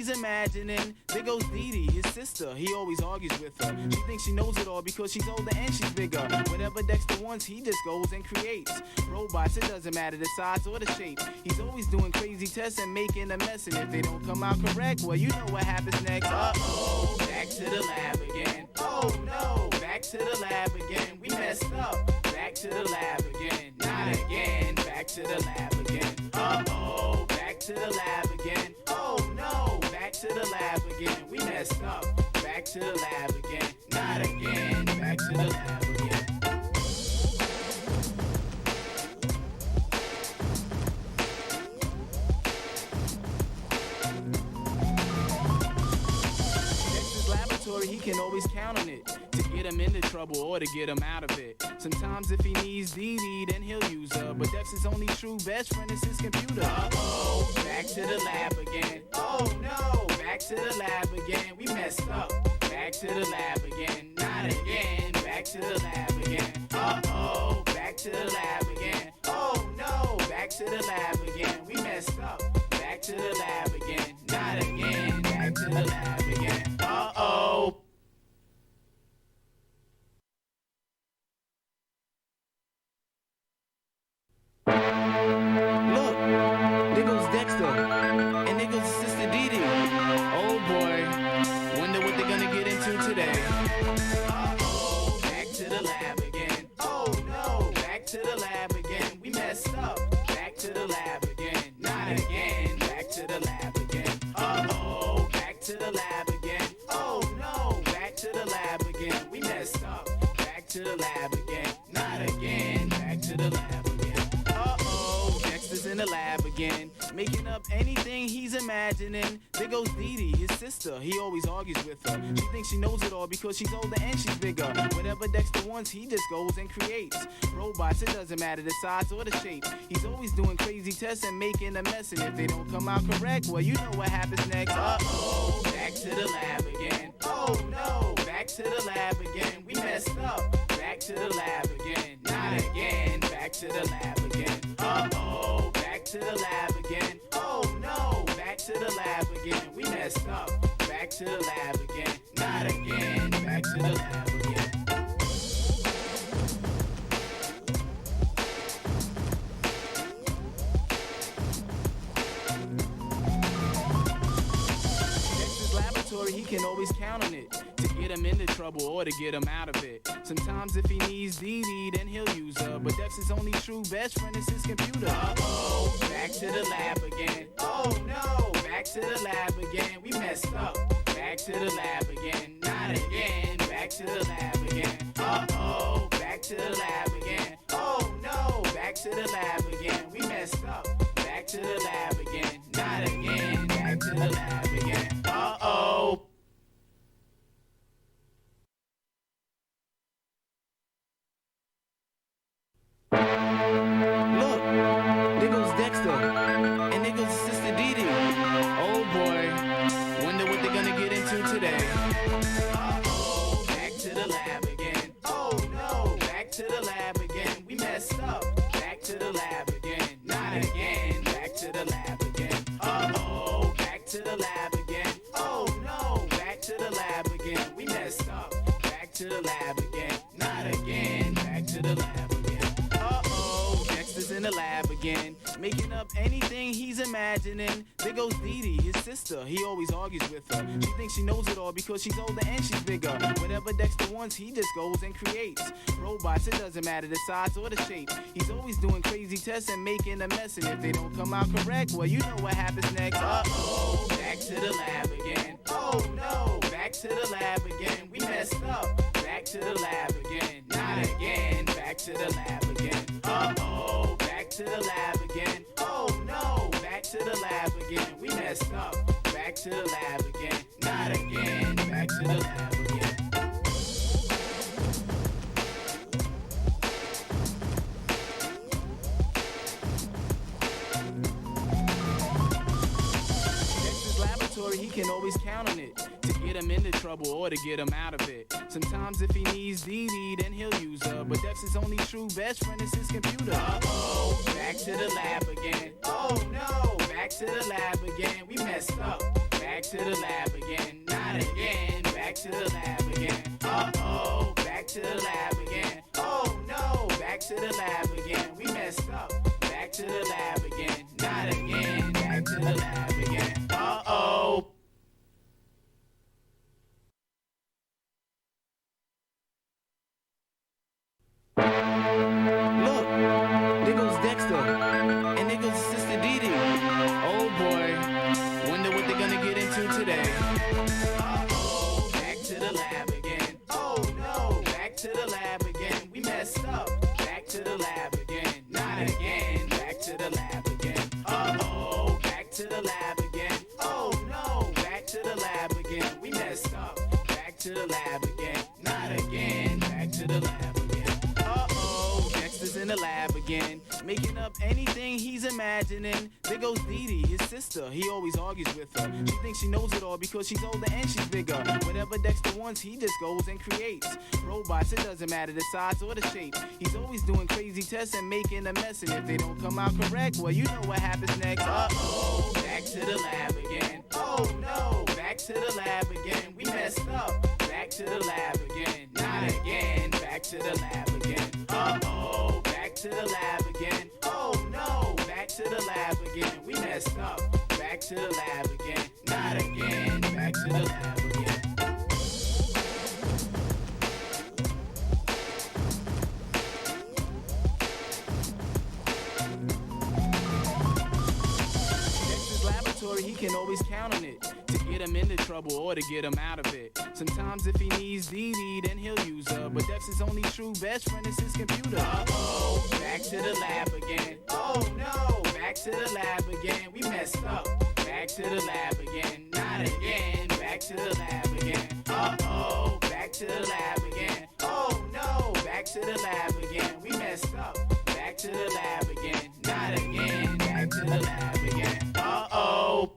he's imagining. There goes Dee Dee, his sister, he always argues with her. She thinks she knows it all because she's older and she's bigger. Whatever Dexter wants, he just goes and creates. Robots, it doesn't matter the size or the shape. He's always doing crazy tests and making a mess. And if they don't come out correct, well, you know what happens next. Uh-oh, back to the lab again. Oh no, back to the lab again. We messed up. Back to the lab again. Not again. Back to the lab again. Uh-oh, back to the lab again. Oh no, back to the lab again. We messed up. Back to the lab again. Not again. Back to the lab again. He can always count on it to get him into trouble or to get him out of it. Sometimes if he needs Dee Dee, then he'll use her. But Dexter's only true best friend is his computer. Uh-oh, back to the lab again. Oh no, back to the lab again. We messed up. Back to the lab again. Not again. Back to the lab again. Uh-oh, back to the lab again. Oh no, back to the lab again. We messed up. Back to the lab again. Not again. Back to the lab again. Uh-oh. Look, there goes Dexter, and there goes his sister Dee Dee. Oh boy, wonder what they're gonna get into today. Uh-oh, back to the lab again. Oh no, back to the lab again. We messed up. Back to the lab again. Not again. Back to the lab again. Uh-oh, back to the lab again. Oh no, back to the lab again. We messed up. Back to the lab again. Not again. Back to the lab again. Uh-oh, Dexter's in the lab again, making up anything he's imagining. There goes Dee Dee, his sister, he always argues with her. She thinks she knows it all because she's older and she's bigger. Whatever Dexter wants, he just goes and creates. Robots, it doesn't matter the size or the shape. He's always doing crazy tests and making a mess. And if they don't come out correct, well, you know what happens next. Uh-oh, back to the lab again. Oh no, back to the lab again. We messed up. Back to the lab again. Not again. Back to the lab again. Uh-oh, back to the lab again. Oh no, back to the lab again. We messed up. Back to the lab again. Not again. Back to the lab again. Dexter's laboratory, he can always count on it to get him into trouble or to get him out of it. Sometimes if he needs Dee Dee, then he'll use her. But Dexter's only true best friend is his computer. Uh-oh, back to the lab again. Oh no, back to the lab again. We messed up. Back to the lab again. Not again. Back to the lab again. Uh-oh, back to the lab again. Oh no, back to the lab again. We messed up. Back to the lab again. Not again. Back to the lab again. Uh-oh. Look, there goes Dexter, and there goes his sister Dee Dee. Oh boy, wonder what they're gonna get into today. Uh-oh, back to the lab again. Oh no, back to the lab again. We messed up. Back to the lab again. Not again. Back to the lab again. Uh-oh, back to the lab again. Oh no, back to the lab again. We messed up. Back to the lab again. Not again. Back to the lab again. Uh-oh, Dexter's in the lab again, making up anything he's imagining. There goes Dee Dee, his sister, he always argues with her. She thinks she knows it all because she's older and she's bigger. Whatever Dexter wants, he just goes and creates. Robots, it doesn't matter the size or the shape. He's always doing crazy tests and making a mess. And if they don't come out correct, well, you know what happens next. Uh-oh, back to the lab again. Oh no, back to the lab again. We messed up. Back to the lab again. Not again. Back to the lab again. Uh-oh, back to the lab again. Oh no, back to the lab again. We messed up. Back to the lab again. Not again. Back to the lab again. Dexter's laboratory, he can always count on it to get him into trouble or to get him out of it. Sometimes if he needs Dee Dee, then he'll use her. But Dexter's only true best friend is his computer. Uh-oh, back to the lab again. Oh no, back to the lab again. We messed up. Back to the lab again, not again. Back to the lab again. Uh-oh, back to the lab again. Oh no, back to the lab again. We messed up. Back to the lab again, not again. Back to the lab again. Uh-oh. Look, there goes Dexter, and there goes Sister Dee Dee. Oh boy, wonder what they're gonna get into today. Uh-oh, back to the lab again. Oh no, back to the lab again. We messed up. Back to the lab again, not again. Back to the lab again. Uh-oh, back to the lab again. Oh no, back to the lab again. We messed up. Back to the lab again, not again. Back to the lab again. Uh-oh, Dexter's in the lab again, making up anything he's imagining. There goes Dee Dee, his sister. He always argues with her. She thinks she knows it all because she's older and she's bigger. Whatever Dexter wants, he just goes and creates robots. It doesn't matter the size or the shape. He's always doing crazy tests and making a mess. And if they don't come out correct, well, you know what happens next. Uh-oh, back to the lab again. Oh no, back to the lab again. We messed up. Back to the lab again, not again. Back to the lab again. Uh-oh, back to the lab again. Oh no, back to the lab again. We messed up. Back to the lab again, not again. Back to the lab again. Dexter's laboratory, he can always count on it to get him into trouble or to get him out of it. Sometimes if he needs Dee Dee, then he'll use her. But Dexter's only true best friend is his computer. Uh-oh, back to the lab again. Oh no, back to the lab again. We messed up. Back to the lab again, not again. Back to the lab again. Uh-oh, back to the lab again. Oh no, back to the lab again. We messed up. Back to the lab again, not again. Back to the lab again. Uh-oh.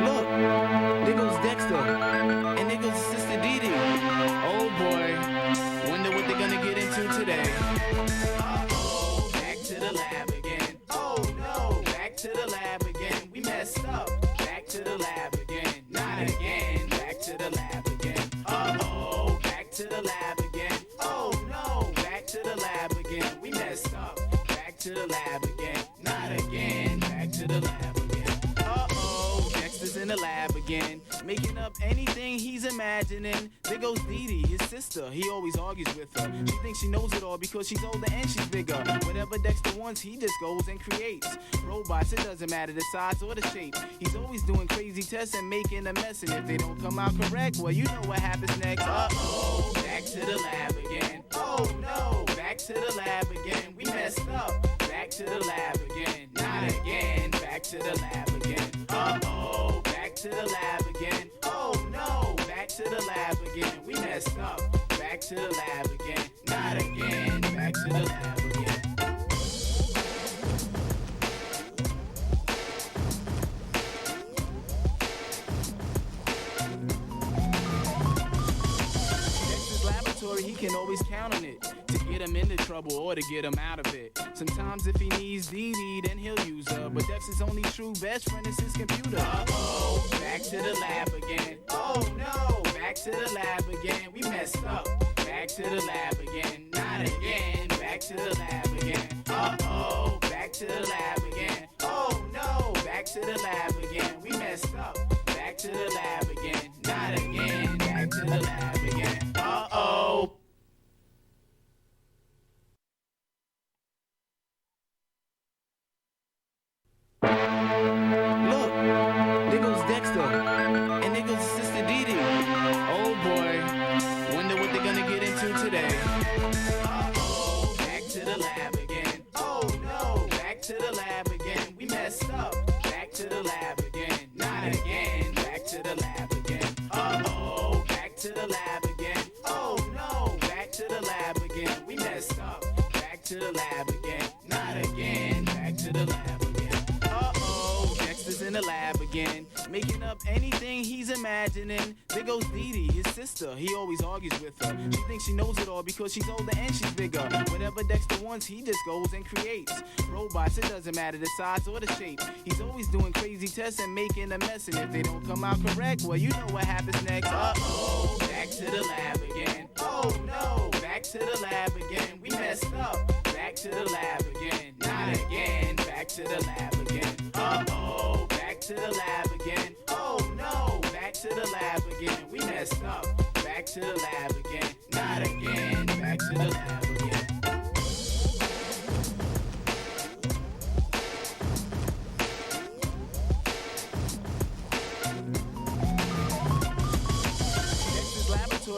Look, there goes Dexter, and there goes Sister Dee Dee. Oh boy, wonder what they're gonna get into today. Uh-oh, back to the lab again. Oh no, back to the lab again. We messed up. Back to the lab again, not again. Back to the lab again. Uh-oh, back to the lab again. Oh no, back to the lab again. We messed up. Back to the lab again, not again. Back to the lab again. Uh-oh, Dexter's in the lab again, making up anything he's imagining. There goes Dee Dee, his sister. He always argues with her. She thinks she knows it all because she's older and she's bigger. Whatever Dexter wants, he just goes and creates robots. It doesn't matter the size or the shape. He's always doing crazy tests and making a mess. And if they don't come out correct, well, you know what happens next. Uh-oh, back to the lab again. Oh no, back to the lab again. We messed up. Back to the lab again, not again. Back to the lab again. Uh-oh, back to the lab again. Oh no, back to the lab again. We messed up. Back to the lab again, not again. Back to the lab again. Dexter's laboratory, he can always count on it to get him into trouble or to get him out of it. Sometimes if he needs Dee Dee, then he'll use her. But Dexter's only true best friend is his computer. Uh-oh, back to the lab again. Oh no, back to the lab again. We messed up. Back to the lab again, not again. Back to the lab again. Uh-oh, back to the lab again. Oh no, back to the lab again. We messed up. Back to the lab again, not again. Back to the lab again. Uh-oh. Look, there goes Dexter, and there goes Sister Dee Dee. Oh boy, wonder what they're gonna get into today. Uh-oh, back to the lab again. Oh no, back to the lab again. We messed up. Back to the lab again, not again. Back to the lab again. Uh-oh, back to the lab again. Oh no, back to the lab again. We messed up. Back to the lab again, not again. Back to the lab again. Uh-oh, Dexter's in the lab again, making up anything he's imagining. There goes Dee Dee, his sister. He always argues with her. She thinks she knows it all because she's older and she's bigger. Whatever Dexter wants, he just goes and creates robots. It doesn't matter the size or the shape. He's always doing crazy tests and making a mess. And if they don't come out correct, well, you know what happens next. Uh-oh, back to the lab again. Oh no, back to the lab again. We messed up. Back to the lab again. Not again. Back to the lab again. Uh-oh, back to the lab again. Oh no, back to the lab again. We messed up. Back to the lab again. Not again. Back to the lab again.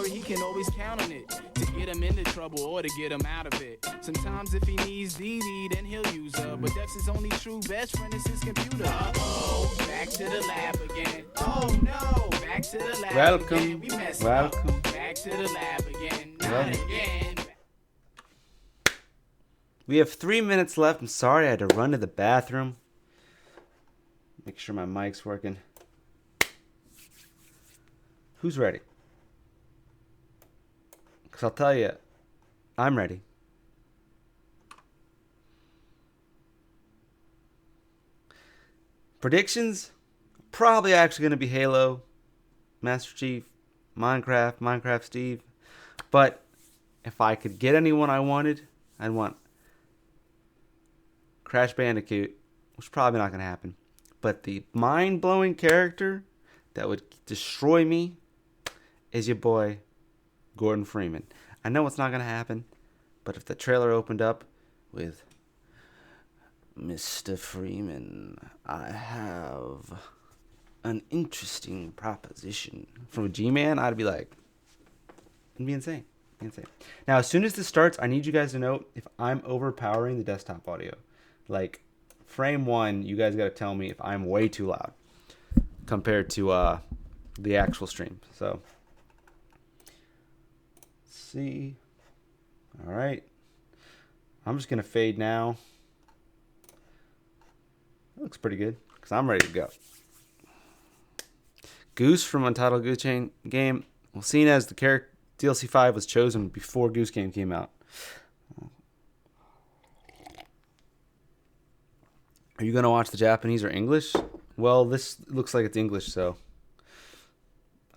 He can always count on it to get him into trouble or to get him out of it. Sometimes if he needs Dee Dee, then he'll use her. But Dex's only true best friend is his computer. Uh-oh, back to the lab again. Oh no, back to the lab again. We messed up. Back to the lab again. Not again. We have 3 minutes left. I'm sorry I had to run to the bathroom. Make sure my mic's working. Who's ready? Because I'll tell you, I'm ready. Predictions? Probably actually going to be Halo, Master Chief, Minecraft Steve. But if I could get anyone I wanted, I'd want Crash Bandicoot, which is probably not going to happen. But the mind-blowing character that would destroy me is your boy, Gordon Freeman. I know it's not going to happen, but if the trailer opened up with Mr. Freeman, I have an interesting proposition from a G-Man, I'd be like, it'd be insane. Now, as soon as this starts, I need you guys to know if I'm overpowering the desktop audio. Like, frame one, you guys got to tell me if I'm way too loud compared to the actual stream. So, see. All right. I'm just going to fade now. That looks pretty good because I'm ready to go. Goose from Untitled Goose Chain Game. Well, seeing as the character DLC 5 was chosen before Goose Game came out. Are you going to watch the Japanese or English? Well, this looks like it's English, so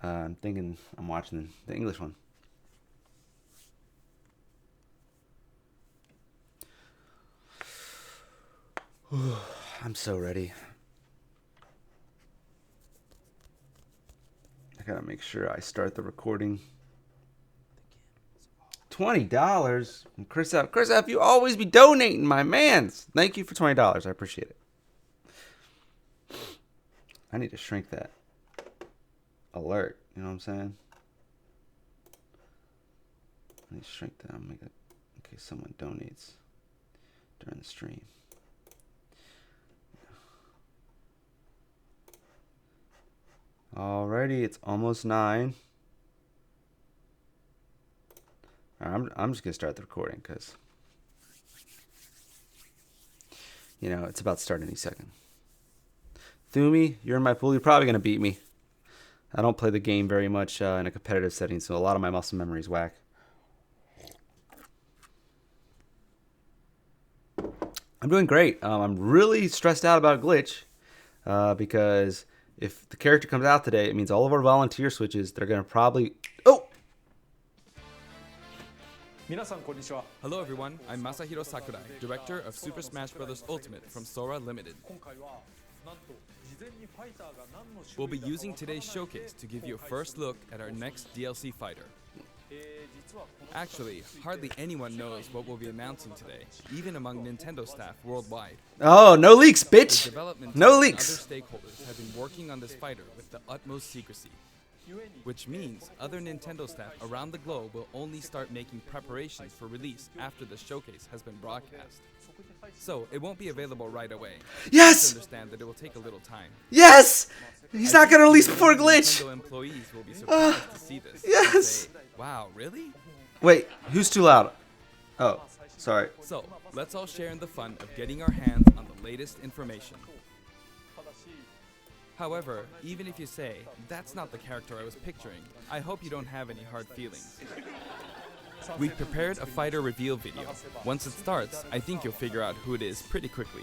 I'm thinking I'm watching the English one. I'm so ready. I gotta make sure I start the recording. $20 from Chris F. Chris F, you always be donating, my mans. Thank you for $20. I appreciate it. I need to shrink that alert. You know what I'm saying? I need to shrink that. Make it in case someone donates during the stream. Alrighty, it's almost 9. I'm just gonna start the recording because it's about to start any second. Thumi, you're in my pool. You're probably gonna beat me. I don't play the game very much in a competitive setting, so a lot of my muscle memory is whack. I'm doing great. I'm really stressed out about a glitch because if the character comes out today, it means all of our volunteer switches, they're going to probably... Oh! Hello everyone, I'm Masahiro Sakurai, director of Super Smash Bros. Ultimate from Sora Limited. We'll be using today's showcase to give you a first look at our next DLC fighter. Actually, hardly anyone knows what we'll be announcing today, even among Nintendo staff worldwide. Oh, no leaks, bitch! No leaks! Other stakeholders have been working on this fighter with the utmost secrecy, which means other Nintendo staff around the globe will only start making preparations for release after the showcase has been broadcast. So, it won't be available right away. Yes! I understand that it will take a little time. Yes! He's not going to release before glitch! Nintendo employees will be surprised to see this. Yes! Say, wow, really? Wait, who's too loud? Oh, sorry. So, let's all share in the fun of getting our hands on the latest information. However, even if you say, that's not the character I was picturing, I hope you don't have any hard feelings. We've prepared a fighter reveal video. Once it starts, I think you'll figure out who it is pretty quickly.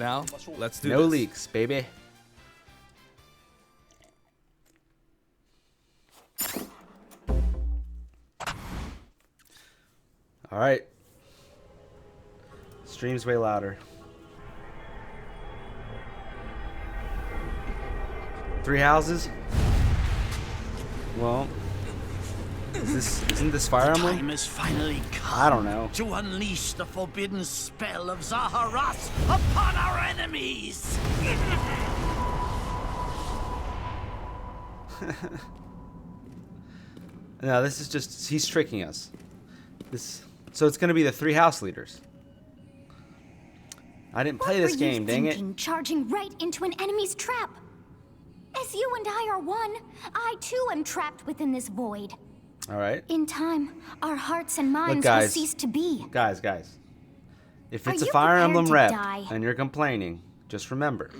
Now, let's do No this. leaks, baby. All right. Stream's way louder. 3 houses? Well, isn't this Fire Emblem? Time has finally come I don't know. to unleash the forbidden spell of Zaharas upon our enemies. No, this is just, he's tricking us. So it's going to be the 3 house leaders. I didn't play this game, dang it. Charging right into an enemy's trap. As you and I are one, I too am trapped within this void. All right. In time, our hearts and minds will guys. cease to be. Guys. If it's Are a you Fire prepared Emblem to rep die? and you're complaining, just remember.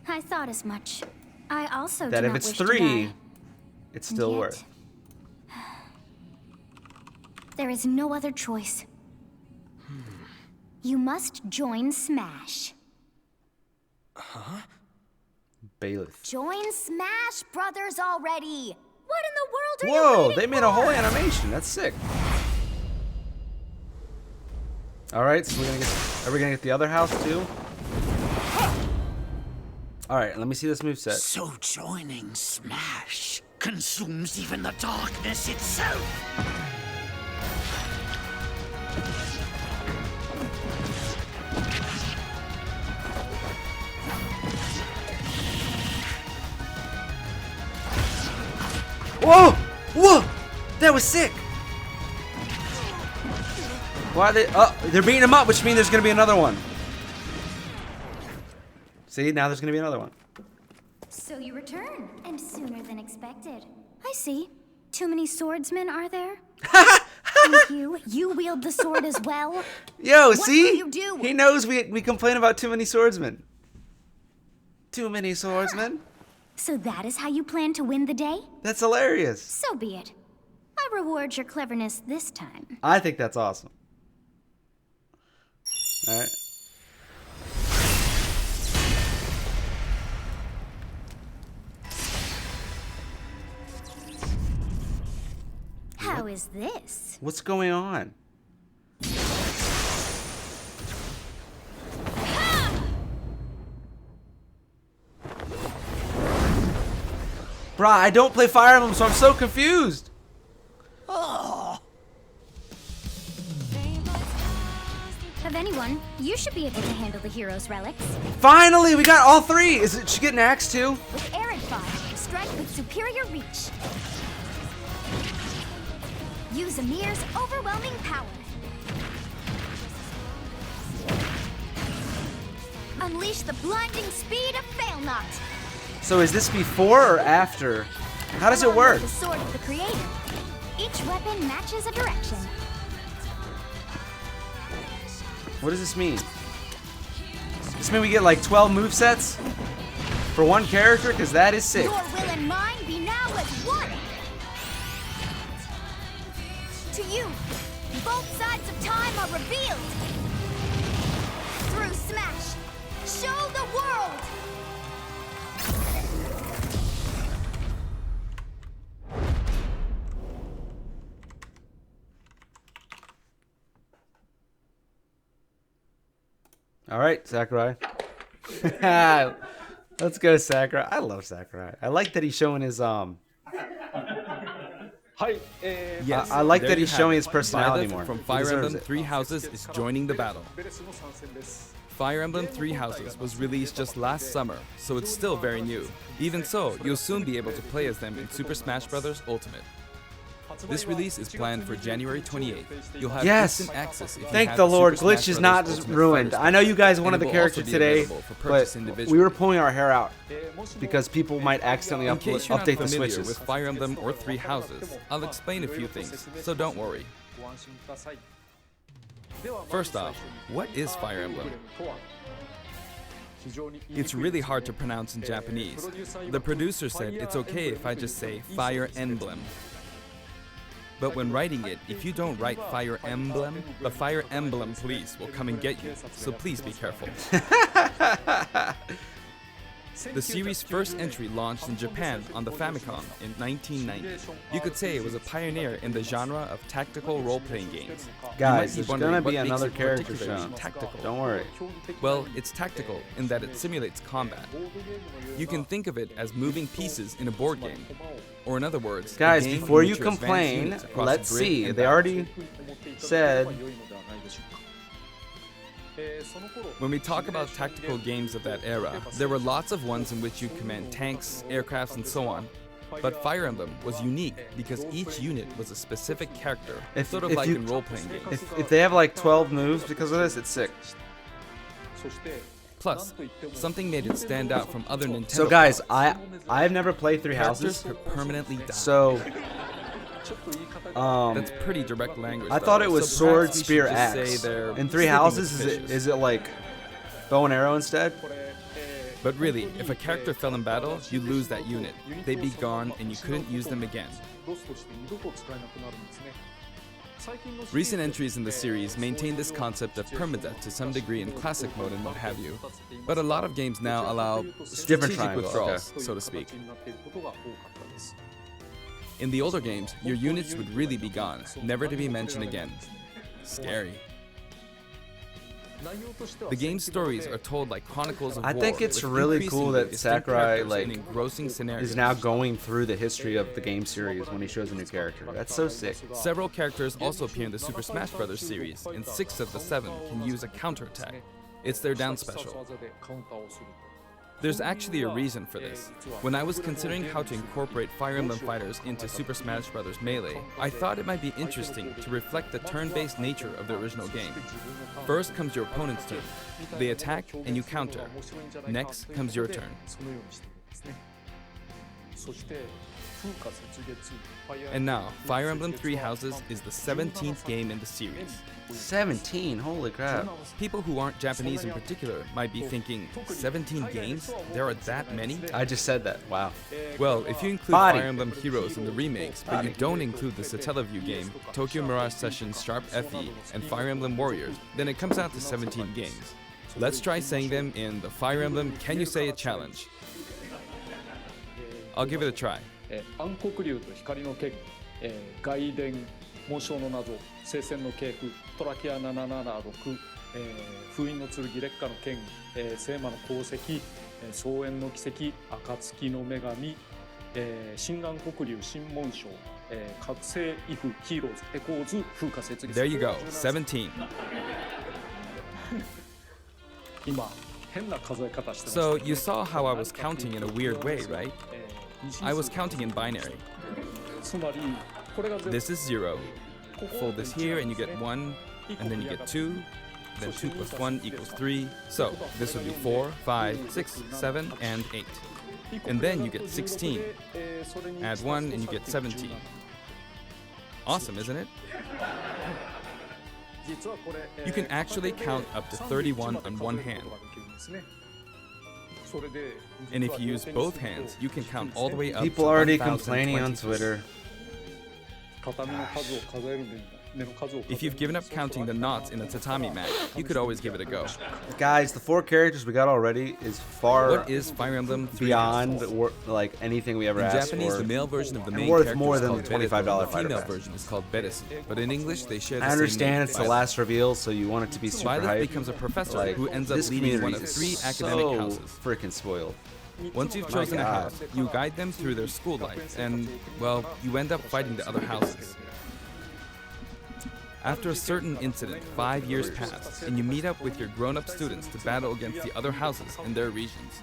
I thought as much. I also That do if not it's wish to 3, die. it's And still yet, worth. There is no other choice. You must join Smash. Byleth. Join Smash Brothers already! What in the world are you Whoa, waiting they made for? a whole animation. That's sick. All right, so are we gonna get the other house too? All right, let me see this moveset. So joining Smash consumes even the darkness itself. Whoa! Whoa! That was sick. Why are they? Oh, they're beating him up, which means there's gonna be another one. See, now there's gonna be another one. So you return, and sooner than expected. I see. Too many swordsmen, are there? Thank you. You wield the sword as well. Yo, What see? will you do? He knows we complain about too many swordsmen. Too many swordsmen? So that is how you plan to win the day? That's hilarious. So be it. I reward your cleverness this time. I think that's awesome. All right. How is this? What's going on? Bruh, I don't play Fire Emblem, so I'm so confused. Of anyone, you should be able to handle the hero's relics. Finally, we got all 3. Is it? She get an axe too? With Arid Fire, strike with superior reach. Use Amir's overwhelming power. Unleash the blinding speed of Failnaught. So is this before or after? How does it Along work? with the sword of the creator. Each weapon matches a direction. What does this mean? Does this mean we get like 12 movesets for one character? Because that is sick. Your will and mine be now as one. To you, both sides of time are revealed. Through Smash, show the world. All right, Sakurai. Let's go, Sakurai. I love Sakurai. I like that he's showing his Yes, I like there that you he's have showing it. his personality Byleth more. from He Fire deserves Emblem it. 3 Houses is joining the battle. Fire Emblem 3 Houses was released just last summer, so it's still very new. Even so, you'll soon be able to play as them in Super Smash Bros. Ultimate. This release is planned for January 28th. You'll have Yes. instant access if you Thank have the Lord, Super Glitch Smash is Bros. not Ultimate ruined. Fighter I know you guys Stick, wanted and the it will character also be today, available for but purchase we individually. were pulling our hair out because people might accidentally In case you're not update the familiar switches. with Fire Emblem or 3 Houses, I'll explain a few things, so don't worry. First off, what is Fire Emblem? It's really hard to pronounce in Japanese. The producer said it's okay if I just say Fire Emblem. But when writing it, if you don't write Fire Emblem, the Fire Emblem police will come and get you, so please be careful. The series' first entry launched in Japan on the Famicom in 1990. You could say it was a pioneer in the genre of tactical role-playing games. Guys, You there's might be gonna wondering be what makes another it character particularly shown. tactical. Don't worry. Well, it's tactical in that it simulates combat. You can think of it as moving pieces in a board game. Or in other words, a Guys, game before in you which your advanced complain, units across let's the grid see. and They back. already said. When we talk about tactical games of that era, there were lots of ones in which you command tanks, aircrafts, and so on. But Fire Emblem was unique because each unit was a specific character, sort of if like you- in role-playing games. If they have like 12 moves because of this, it's sick. Plus, something made it stand out from other Nintendo So guys, products. I've never played Three Characters Houses, could permanently die. so That's pretty direct language. I though, thought it was so sword, perhaps we spear, should just say axe. they're In Three sleeping Houses, with is fishes. it like bow and arrow instead? But really, if a character fell in battle, you'd lose that unit. They'd be gone and you couldn't use them again. Recent entries in the series maintain this concept of permadeath to some degree in classic mode and what have you. But a lot of games now allow strategic triangle, withdrawals, so to speak. In the older games, your units would really be gone, never to be mentioned again. Scary. The game's stories are told like chronicles of I war, think it's with really cool that increasingly distinct Sakurai characters like and engrossing scenarios. is now going through the history of the game series when he shows a new character. That's so sick. Several characters also appear in the Super Smash Bros. Series, and 6 of the 7 can use a counterattack. It's their down special. There's actually a reason for this. When I was considering how to incorporate Fire Emblem fighters into Super Smash Bros. Melee, I thought it might be interesting to reflect the turn-based nature of the original game. First comes your opponent's turn. They attack and you counter. Next comes your turn. And now, Fire Emblem Three Houses is the 17th game in the series. 17, holy crap. People who aren't Japanese in particular might be thinking, 17 games? There are that many? I just said that. Wow. Well, if you include Body. Fire Emblem Heroes in the remakes, but you don't include the Satellaview game, Tokyo Mirage Sessions Sharp FE, and Fire Emblem Warriors, then it comes out to 17 games. Let's try saying them in the Fire Emblem Can You Say It challenge. I'll give it a try. 暗黒竜と光の剣、外伝紋章の謎、聖戦の系譜、トラキア776、封印の剣烈火の剣、聖魔の功績、草原の奇跡、暁の女神、新暗黒竜新紋章、覚醒イフヒーローズエコーズ風化雪月。 There you go, 17. 今変な数え方してます。 So you saw how I was counting in a weird way, right? I was counting in binary. つまりこれが This is 0. Fold this here and you get 1, and then you get 2. Then 2 plus 1 equals 3. So this would be 4, 5, 6, 7, and 8. And then you get 16. Add 1 and you get 17. Awesome, isn't it? You can actually count up to 31 on one hand. And if you use both hands, you can count all the way up People to already 1022. complaining on Twitter. 畳の数を数える目の数を If you've given up counting the knots in a tatami mat, you could always give it a go. Guys, the 4 characters we got already is far What is Fire Emblem 3 beyond Houses? like anything we ever In asked Japanese, for. the male version of the main worth character more is than called the Byleth, $25 and the fighter female pass. version is called Beresu. But in English, they share the I same understand name, it's the Byleth. last reveal, so you want it to be super Byleth hype. becomes a professor Like, who ends up this leading one community of is 3 academic so houses. freaking spoiled. Once you've My chosen a God. house, you guide them through their school life, and, well, you end up fighting the other houses. After a certain incident, 5 years pass, and you meet up with your grown-up students to battle against the other houses in their regions.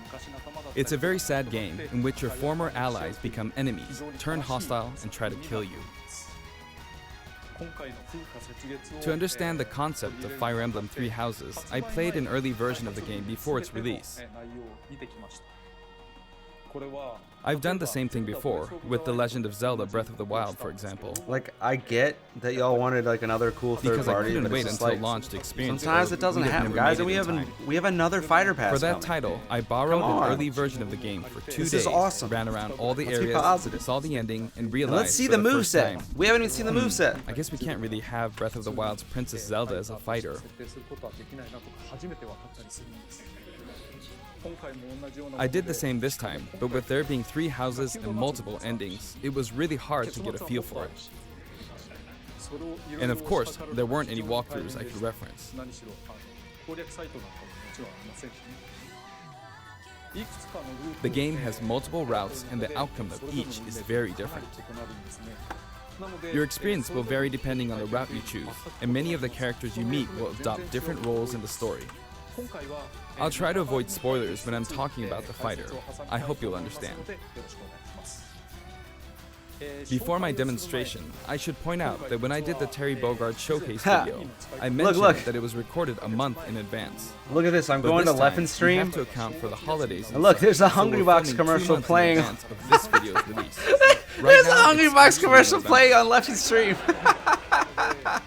It's a very sad game in which your former allies become enemies, turn hostile, and try to kill you. To understand the concept of Fire Emblem Three Houses, I played an early version of the game before its release. これは I've done the same thing before, with The Legend of Zelda Breath of the Wild, for example. Like, I get that y'all wanted like another cool third Because I party, couldn't but wait it's just until like launch to experience sometimes or it doesn't we'd have happen, never guys, made and it in time. we have another fighter pass For that coming. title, I borrowed Come an on. early version of the game for 2 This days, is awesome. ran around all the Let's be areas, positive. saw the ending, and And realized let's see for the first moveset. time, We haven't even seen the moveset. I guess we can't really have Breath of the Wild's Princess Zelda as a fighter. 設定することはできないなとか初めて分かったりするんです。今回も同じような I did the same this time, but with there being 3 houses and multiple endings, it was really hard to get a feel for it. それをいろいろ And of course, there weren't any walkthroughs I could reference. 何しろ攻略サイトなんかももちろんありませんしね。いくつかのルート The game has multiple routes, and the outcome of each is very different. 異なるんですね。なので Your experience will vary depending on the route you choose, and many of the characters you meet will adopt different roles in the story. 今回は I'll try to avoid spoilers when I'm talking about the fighter. I hope you'll understand. よろしくお願いします。 Before my demonstration, I should point out that when I did the Terry Bogard showcase Ha. video, I mentioned look. that it was recorded a month in advance. Look at this. I'm But going to this time, Leffen you stream. have to account for the holidays. And look, such, there's a so Hungry we're Box filming 2 commercial months in playing. advance of this video's release. There's a now, Hungry it's Box exclusively commercial November. playing on Leffen stream.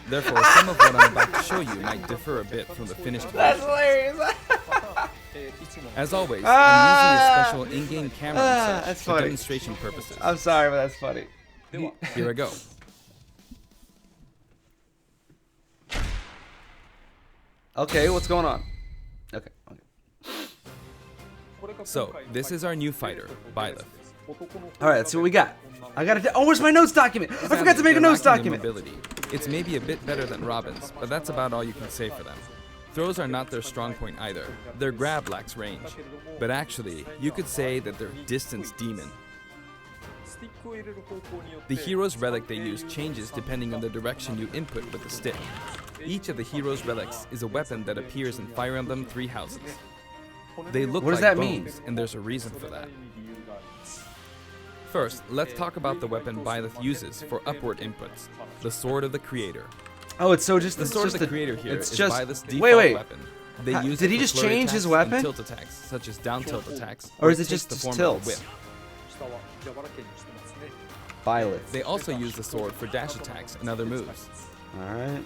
Therefore, some of what I'm about to show you might differ a bit from the finished That's version. hilarious. As always, Ah. I'm using a special in-game camera Ah, and that's such for funny. demonstration purposes. I'm sorry, but that's funny. Here I go. Okay, what's going on? Okay. So, this is our new fighter, Byleth. All right, let's see what we got. I got to. Oh, where's my notes document? I forgot to make a They're notes lacking in document. mobility. It's maybe a bit better than Robin's, but that's about all you can say for them. Throws are not their strong point either. Their grab lacks range. But actually, you could say that they're distance demon. The hero's relic they use changes depending on the direction you input with the stick. Each of the hero's relics is a weapon that appears in Fire Emblem 3 houses. They look What does like that mean? bones, and there's a reason for that. First, let's talk about the weapon Byleth uses for upward inputs, the Sword of the Creator. Oh, it's so just The it's Sword just of the Creator here it's is just Byleth's default wait. weapon. They Ha- use did it he for just flurry change his attacks and weapon? tilt attacks, such as down tilt attacks, Or is it takes just the his form of a tilts? whip. 下は柔らかにしてますね。 Byleth. They also use the sword for dash attacks and other moves. All right.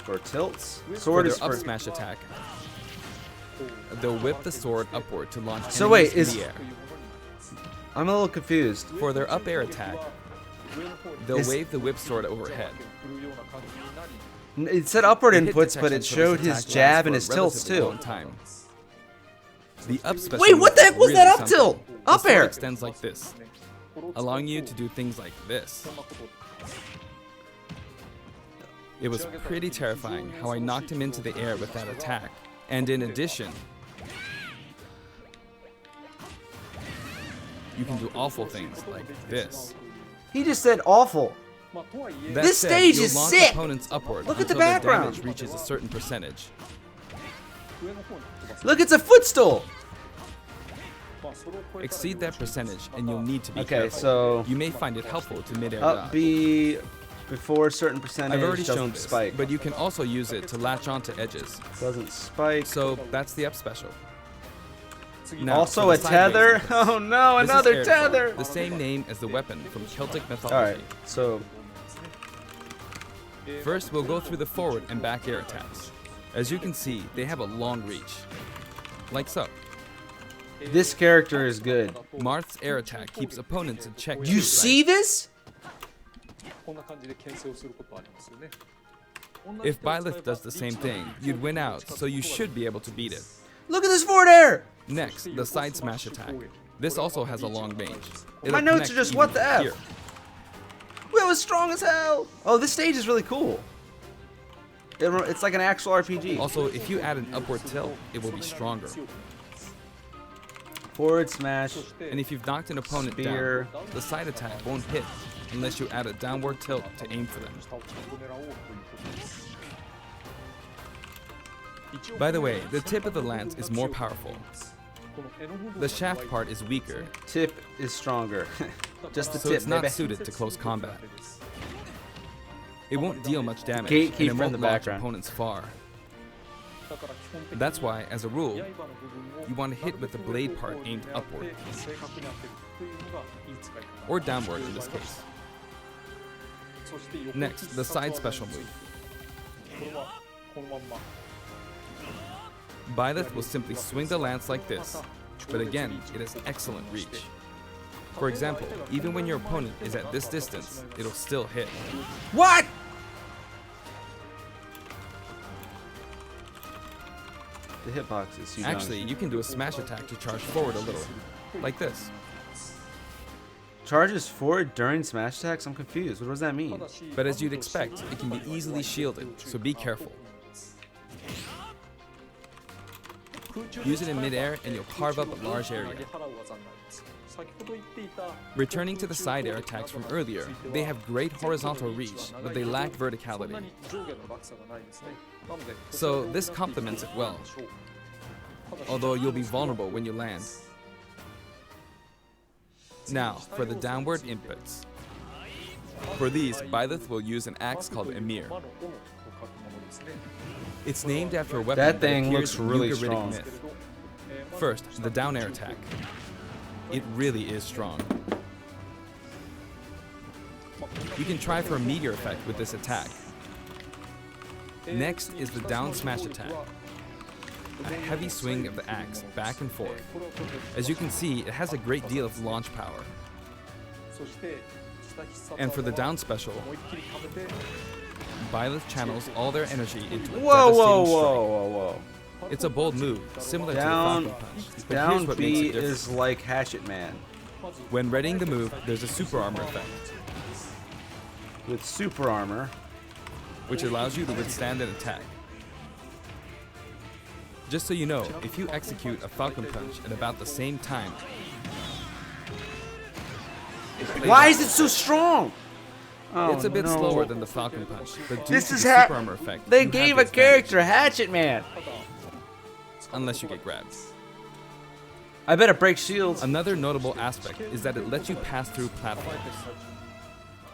For tilts, For sword their is up for. smash attack, they'll whip the sword upward to launch So enemies wait, in is- the air. I'm a little confused. For their up air attack, they'll Is- wave the whip sword overhead. 振るような感じになり It said upward The hit inputs, but it detection for this showed his attack jab and lasts his for a tilts relatively too. long time. The up special Wait, what the is heck was really that up something. tilt? The Up sword air. extends like this, allowing you to do things like this. It was pretty terrifying how I knocked him into the air with that attack. And in addition, you can do awful things like this. He just said awful. まあとはいえ That This said, stage you'll is launch sick. opponents upward Look at the until their background. damage reaches a certain percentage. 上の方に飛ばす Look, it's a footstool. まあそれを超えたら Exceed that percentage, and you'll need to be Okay, careful. so You may find it helpful to mid-air up dodge. B before a certain percentage I've already shown doesn't this, spike. but you can also use it to latch onto edges. Doesn't spike. So that's the up special. 次 Now, Also for a the sideways tether. inputs. Oh no, This is another air tether. drum, the same name as the weapon from Celtic All mythology. right, so First, we'll go through the forward and back air attacks. As you can see, they have a long reach. Like so. this character is good. Marth's air attack keeps opponents in check. You too, see this? こんな感じで牽制をすることありますよね right? If Byleth does the same thing, you'd win out, so you should be able to beat it. Look at this forward air. Next, the side smash attack. This also has a long range. It'll My notes connect are just, even what the F? here. That was strong as hell. Oh, this stage is really cool. It's like an actual RPG. Also, if you add an upward tilt, it will be stronger. Forward smash. And if you've knocked an opponent Spear. down, the side attack won't hit unless you add a downward tilt to aim for them. 下をちゃんと狙おうということです。 By the way, the tip of the lance is more powerful. この絵の部分 The shaft part is weaker, Tip is stronger. Just the so tip, it's not baby. suited to close combat. It won't deal much damage, and Gatekeeper it in won't the launch background. opponents far. That's why, as a rule, you want to hit with the blade part aimed upward, or downward in this case. Next, the side special move. Byleth will simply swing the lance like this, but again, it has excellent reach. For example, even when your opponent is at this distance, it'll still hit. What? The hitbox is huge. Actually, you can do a smash attack to charge forward a little, like this. Charges forward during smash attacks? I'm confused. What does that mean? But as you'd expect, it can be easily shielded, so be careful. Use it in midair and you'll carve up a large area. Returning to the side air attacks from earlier, they have great horizontal reach, but they lack verticality. So this complements it well, although you'll be vulnerable when you land. Now, for the downward inputs. For these, Byleth will use an axe called Emir. It's named after a weapon That thing appears looks in really Ugaritic strong. myth. First, the down air attack. It really is strong. You can try for a meteor effect with this attack. Next is the down smash attack. A heavy swing of the axe back and forth. As you can see, it has a great deal of launch power. And for the down special, Byleth channels all their energy into a Whoa, devastating whoa, strike. whoa, whoa, whoa. It's a bold move, similar Down, to the Falcon Punch. But down here's what makes it B different. is like Hatchet Man. When readying the move, there's a super armor effect, With super armor. which allows you to withstand an attack. Just so you know, if you execute a Falcon Punch at about the same time, Why is it so strong? Oh, it's a bit no. slower than the Falcon Punch, but due This to is the how super armor effect, they you have gave the a character Hatchet Man. advantage, unless you get grabbed. I bet it breaks shields. Another notable aspect is that it lets you pass through platforms.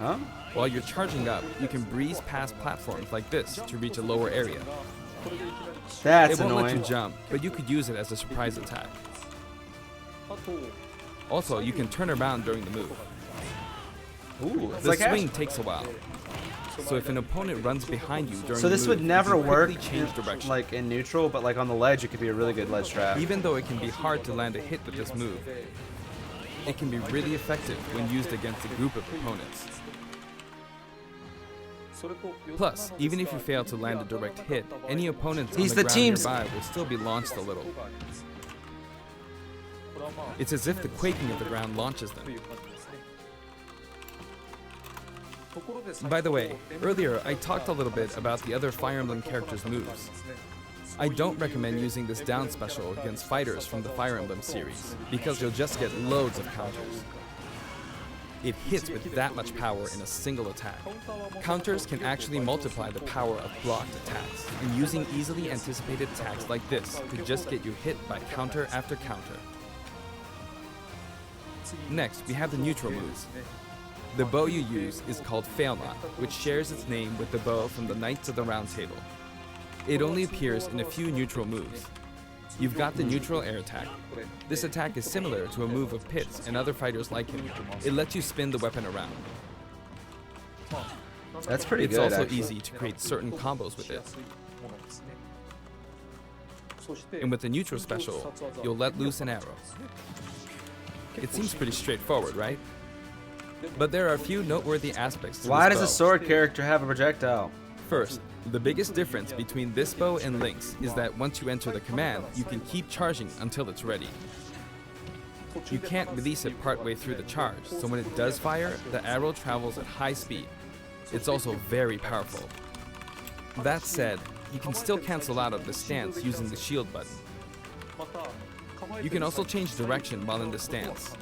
Huh? While you're charging up, you can breeze past platforms like this to reach a lower area. That's It won't let you annoying. jump, but you could use it as a surprise attack. Also, you can turn around during the move. Ooh, it's The like swing Hatchet. takes a while. So if an opponent runs behind you during So the this move, would never you can work quickly change direction. like in neutral, but like on the ledge, it could be a really good ledge trap. Even though it can be hard to land a hit with this move, it can be really effective when used against a group of opponents. Plus, even if you fail to land a direct hit, any opponents He's on the the ground team's- nearby will still be launched a little. It's as if the quaking of the ground launches them. By the way, earlier I talked a little bit about the other Fire Emblem characters' moves. I don't recommend using this down special against fighters from the Fire Emblem series, because you'll just get loads of counters. It hits with that much power in a single attack. Counters can actually multiply the power of blocked attacks, and using easily anticipated attacks like this could just get you hit by counter after counter. Next, we have the neutral moves. The bow you use is called Fail Not, which shares its name with the bow from the Knights of the Round Table. It only appears in a few neutral moves. You've got the neutral air attack. This attack is similar to a move of Pit's and other fighters like him. It lets you spin the weapon around. That's pretty It's good. also actually. easy to create certain combos with it. And with the neutral special, you'll let loose an arrow. It seems pretty straightforward, right? But there are a few noteworthy aspects to Why this does a bow. sword character have a projectile? First, the biggest difference between this bow and Link's is that once you enter the command, you can keep charging until it's ready. You can't release it partway through the charge, so when it does fire, the arrow travels at high speed. It's also very powerful. That said, you can still cancel out of the stance using the shield button. You can also change direction while in the stance.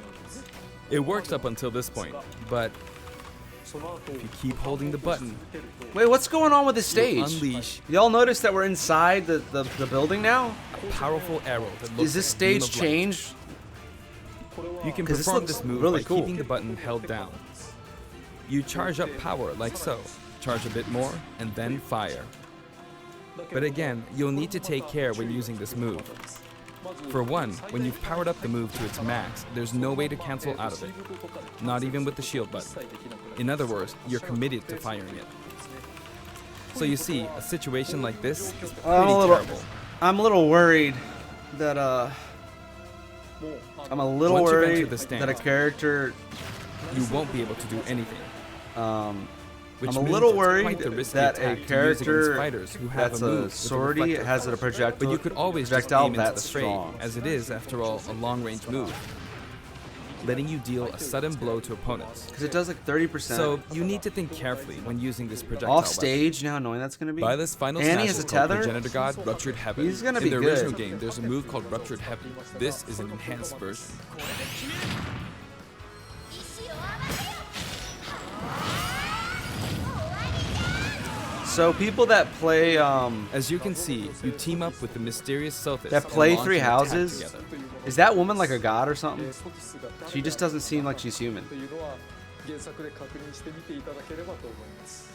It works up until this point, but if you keep holding the button, Wait, what's going on with the you'll stage? unleash Y'all notice that we're inside the building now? a powerful arrow that looks Is this like a beam stage of light. changed? You can 'Cause this perform looks this move really by cool. keeping the button held down. You charge up power like so, charge a bit more, and then fire. But again, you'll need to take care when using this move. For one, when you've powered up the move to its max, there's no way to cancel out of it. Not even with the shield button. In other words, you're committed to firing it. So you see, a situation like this is pretty terrible. I'm a little worried that I'm a little Once you've worried entered the stand, that a character you won't be able to do anything. Which I'm a means little it's worried quite the risky that a attack to use character against fighters who have that's a move a with swordy reflector. has a projectile. But you could always just projectile aim into the that's fray, strong. as it is, after all, a long-range move, letting you deal a sudden blow to opponents. Because it does like 30%. So you need to think carefully when using this projectile Off weapon. stage, you know how annoying that's going to be? Byleth's final And he smash has is a called tether? Progenitor God Ruptured Heaven. He's gonna In be the good. original game, there's a move called Ruptured Heaven. This is an enhanced version. So people that play As you can see, you team up with the mysterious Sothis that and play launch Three an attack Houses, together. is that woman like a god or something? She just doesn't seem like she's human. というのは原作で確認してみていただければと思います。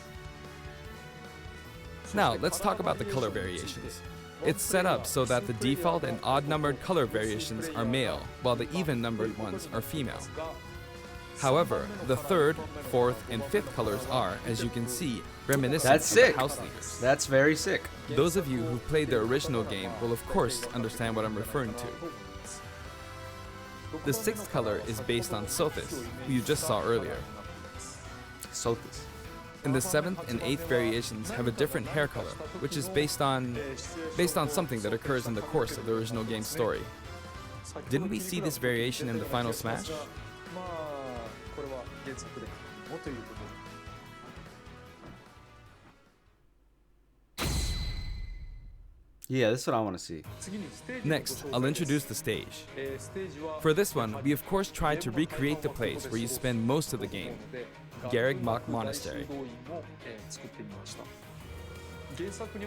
Now, let's talk about the color variations. It's set up so that the default and odd-numbered color variations are male, while the even-numbered ones are female. However, the third, fourth, and fifth colors are, as you can see, reminiscent That's of the sick. house leaders. That's very sick. Those of you who played the original game will of course understand what I'm referring to. The sixth color is based on Sothis, who you just saw earlier. Sothis. And the seventh and eighth variations have a different hair color, which is based on something that occurs in the course of the original game's story. Didn't we see this variation in the final smash? まあこれは原作でもということで。 Yeah, this is what I want to see. Next, I'll introduce the stage. For this one, we of course tried to recreate the place where you spend most of the game, Garreg Mach Monastery.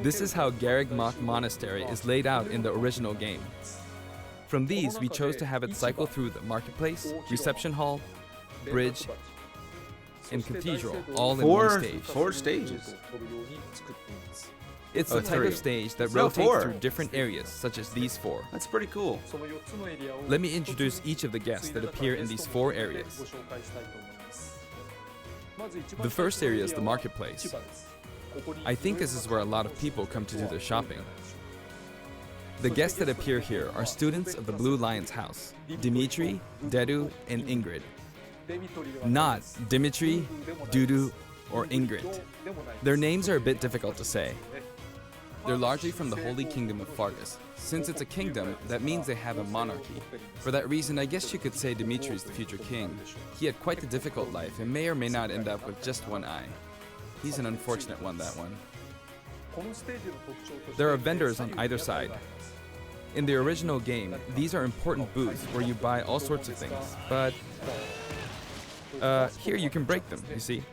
This is how Garreg Mach Monastery is laid out in the original game. From these, we chose to have it cycle through the marketplace, reception hall, bridge, and cathedral, all in one stage. Four stages. It's the type three. of stage that No, rotates four. through different areas, such as these four. That's pretty cool. Let me introduce each of the guests that appear in these four areas. The first area is the marketplace. I think this is where a lot of people come to do their shopping. The guests that appear here are students of the Blue Lion's house, Dimitri, Dedu, and Ingrid. Not Dimitri, Dudu, or Ingrid. Their names are a bit difficult to say. They're largely from the Holy Kingdom of Fargus. Since it's a kingdom, that means they have a monarchy. For that reason, I guess you could say Dimitri is the future king. He had quite a difficult life and may or may not end up with just one eye. He's an unfortunate one, that one. There are vendors on either side. In the original game, these are important booths where you buy all sorts of things, but here you can break them, you see.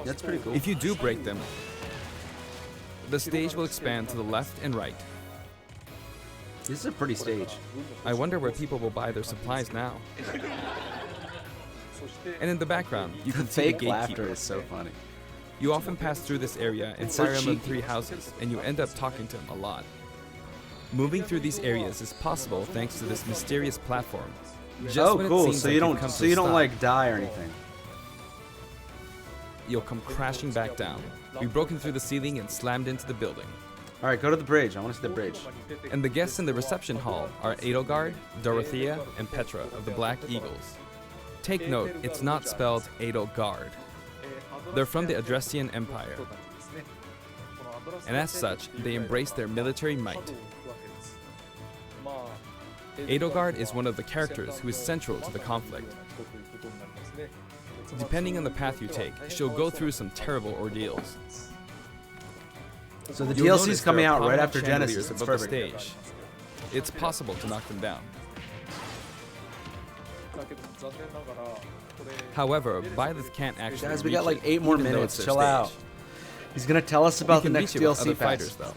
That's pretty cool. If you do break them, the stage will expand to the left and right. This is a pretty stage. I wonder where people will buy their supplies now. And in the background, you The can see the fake laughter gatekeeper. is so funny. You often pass through this area in It's so Fire Emblem cheeky. 3 houses, and you end up talking to him a lot. Moving through these areas is possible thanks to this mysterious platform. Just Oh, when it cool. seems So like you you've don't, come so to a you don't stop, like die or anything. you'll come crashing back down. You've broken through the ceiling and slammed into the building. All right, go to the bridge. I want to see the bridge. And the guests in the reception hall are Edelgard, Dorothea, and Petra of the Black Eagles. Take note, it's not spelled Edelgard. They're from the Adressian Empire, and as such, they embrace their military might. Edelgard is one of the characters who is central to the conflict. Depending on the path you take, she'll go through some terrible ordeals. So the You'll DLC's notice coming there are out right prominent after chandeliers Genesis. It's above the perfect. stage. It's possible to knock them down. However, Byleth can't actually Guys, we reach got like it, 8 more even though minutes. it's their Chill out. stage. He's gonna tell us about the We can next reach it with DLC other pass. fighters, though.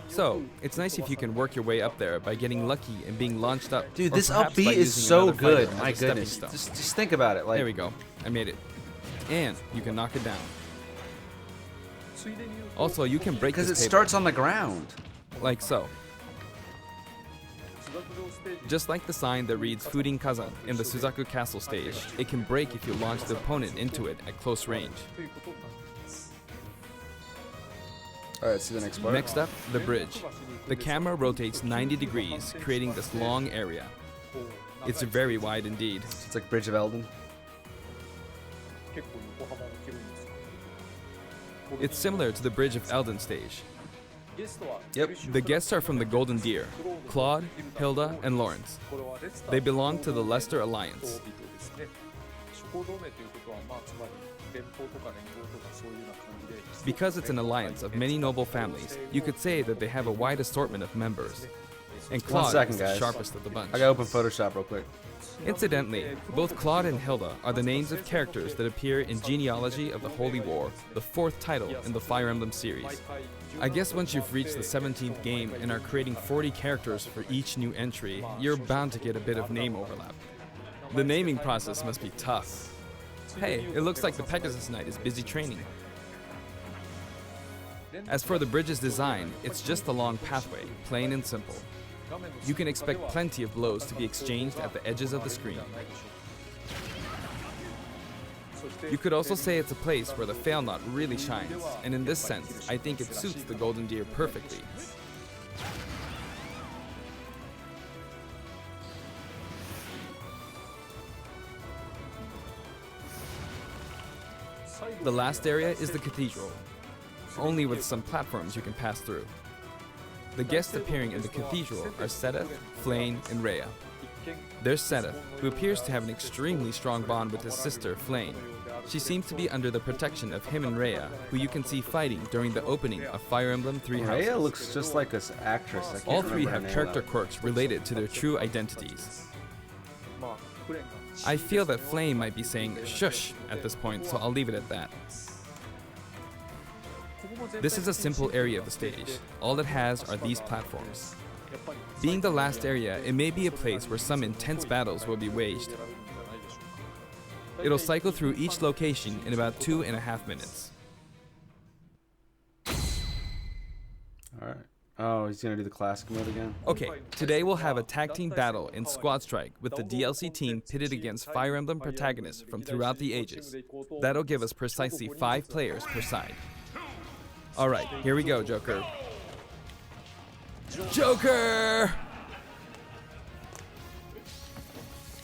So, it's nice if you can work your way up there by getting lucky and being launched up. Dude, or this perhaps by upbeat is using so another fighter good. as My a stepping goodness. stone. Just think about it. Like, There we go. I made it. And you can knock it down. Also, you can break Because this it table, starts on the ground. like so. Just like the sign that reads Furin Kazan in the Suzaku Castle stage, it can break if you launch the opponent into it at close range. Alright, see the next part. Next up, the bridge. The camera rotates 90 degrees, creating this long area. It's very wide indeed. It's like Bridge of Elden. It's similar to the Bridge of Elden stage. Yep. The guests are from the Golden Deer, Claude, Hilda, and Lawrence. They belong to the Leicester Alliance. Because it's an alliance of many noble families, you could say that they have a wide assortment of members. And Claude second, is the guys. sharpest of the bunch. I gotta open Photoshop real quick. Incidentally, both Claude and Hilda are the names of characters that appear in Genealogy of the Holy War, the 4th title in the Fire Emblem series. I guess once you've reached the 17th game and are creating 40 characters for each new entry, you're bound to get a bit of name overlap. The naming process must be tough. Hey, it looks like the Pegasus Knight is busy training. As for the bridge's design, it's just a long pathway, plain and simple. You can expect plenty of blows to be exchanged at the edges of the screen. You could also say it's a place where the fail knot really shines, and in this sense, I think it suits the Golden Deer perfectly. The last area is the Cathedral, only with some platforms you can pass through. The guests appearing in the Cathedral are Sedith, Flame, and Rhea. There's Sedith, who appears to have an extremely strong bond with his sister, Flame. She seems to be under the protection of him and Rhea, who you can see fighting during the opening of Fire Emblem Three Houses. Rhea looks just like an actress. I can't All three remember her have name, character though. quirks related to their true identities. I feel that Flame might be saying shush at this point, so I'll leave it at that. This is a simple area of the stage. All it has are these platforms. Being the last area, it may be a place where some intense battles will be waged. It'll cycle through each location in about 2.5 minutes. Alright. Oh, he's gonna do the classic mode again? Okay, today we'll have a tag team battle in Squad Strike with the DLC team pitted against Fire Emblem protagonists from throughout the ages. That'll give us precisely 5 players per side. Alright, here we go, Joker. Joker!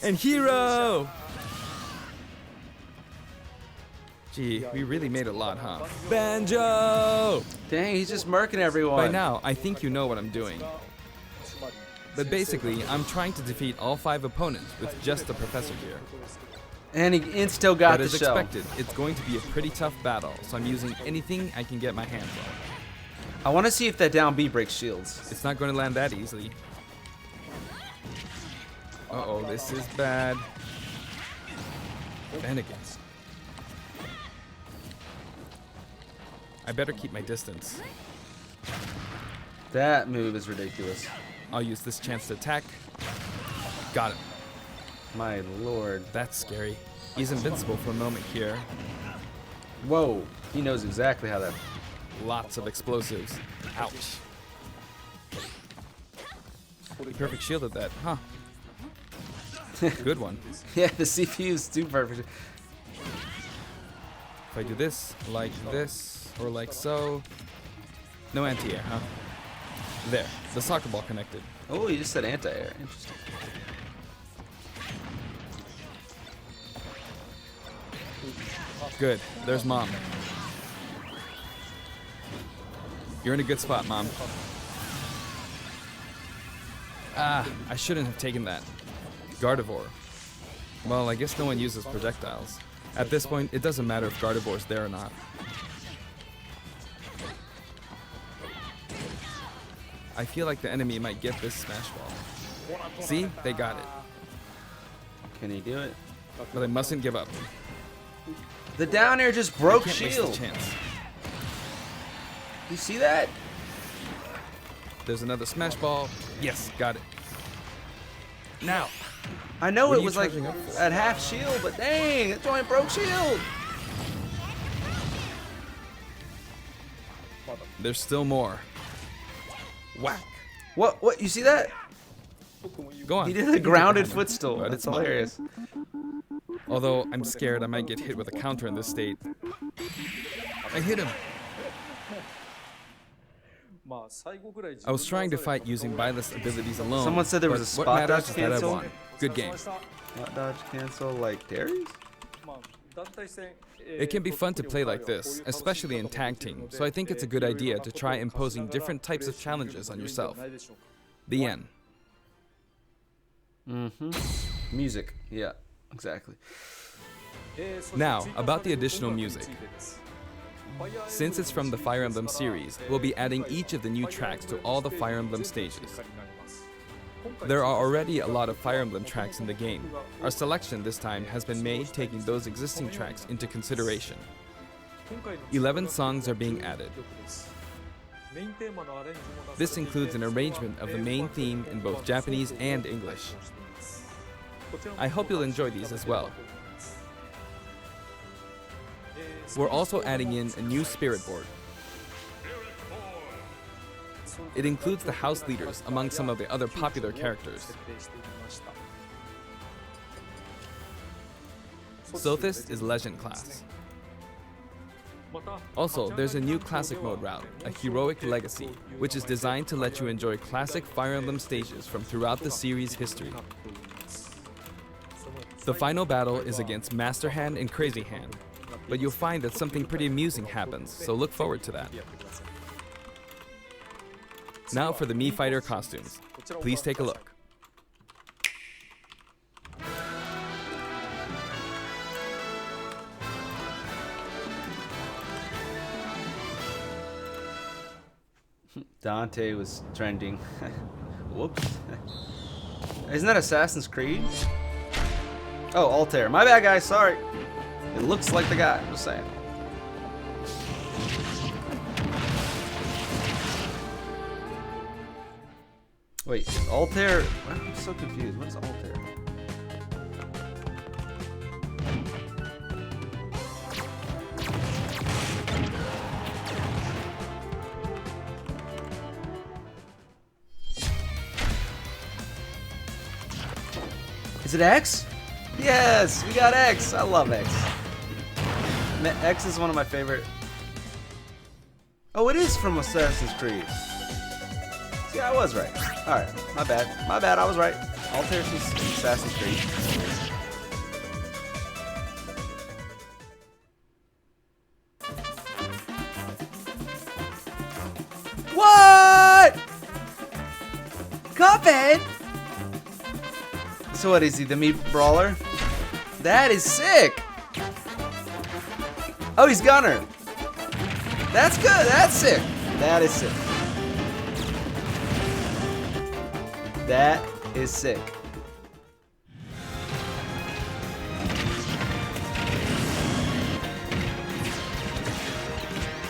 And Hero! Gee, we really made a lot, huh? Banjo! Dang, he's just murking everyone. By now, I think you know what I'm doing. But basically, I'm trying to defeat all 5 opponents with just the Professor gear. And he insta got But the as shell. expected, it's going to be a pretty tough battle, so I'm using anything I can get my hands on. I want to see if that down B breaks shields. It's not going to land that easily. Uh-oh, this is bad. Finnegan. I better keep my distance. That move is ridiculous. I'll use this chance to attack. Got him. My lord. That's scary. He's invincible for a moment here. Whoa. He knows exactly how that... Lots of explosives. Ouch. He perfect shielded that, huh? Good one. Yeah, the CPU's too perfect. If I do this, or like so. No anti-air, huh? There, the soccer ball connected. Oh, you just said anti-air. Interesting. Good, there's Mom. You're in a good spot, Mom. Ah, I shouldn't have taken that. Gardevoir. Well, I guess no one uses projectiles. At this point, it doesn't matter if Gardevoir's there or not. I feel like the enemy might get this smash ball. See? They got it. Can he do it? But I mustn't give up. The down air just I broke can't waste shield. the chance. You see that? There's another smash ball. Yes, got it. Now. I know What are it you was like charging up for? at half shield, but dang, that joint broke shield. There's still more. Whack. What? You see that? Go on. He did a grounded footstool. But That's it's fine. hilarious. Although I'm scared I might get hit with a counter in this state. I hit him. I was trying to fight using Byleth's abilities alone. Someone said there was but a spot what matters dodge is that I cancel. won. Good game. Spot dodge cancel like Darius? It can be fun to play like this, especially in tag team, so I think it's a good idea to try imposing different types of challenges on yourself. The end. Music. Yeah, exactly. Now, about the additional music. Since it's from the Fire Emblem series, we'll be adding each of the new tracks to all the Fire Emblem stages. There are already a lot of Fire Emblem tracks in the game. Our selection this time has been made taking those existing tracks into consideration. 11 songs are being added. This includes an arrangement of the main theme in both Japanese and English. I hope you'll enjoy these as well. We're also adding in a new spirit board. It includes the house leaders among some of the other popular characters. Sothis is Legend class. Also, there's a new Classic Mode route, a Heroic Legacy, which is designed to let you enjoy classic Fire Emblem stages from throughout the series' history. The final battle is against Master Hand and Crazy Hand, but you'll find that something pretty amusing happens, so look forward to that. Now for the Mii Fighter costumes. Please take a look. Dante was trending. Whoops. Isn't that Assassin's Creed? Oh, Altair. My bad, guys. Sorry. It looks like the guy. I'm just saying. Wait, Altair? I'm so confused. What's Altair? Is it X? Yes, we got X. I love X. X is one of my favorite. Oh, it is from Assassin's Creed. See, I was right. Alright, my bad. My bad, I was right. Altair's from Assassin's Creed. What? Cuphead? So what is he, the meat brawler? That is sick. Oh, he's Gunner. That's good. That's sick. That is sick. That is sick.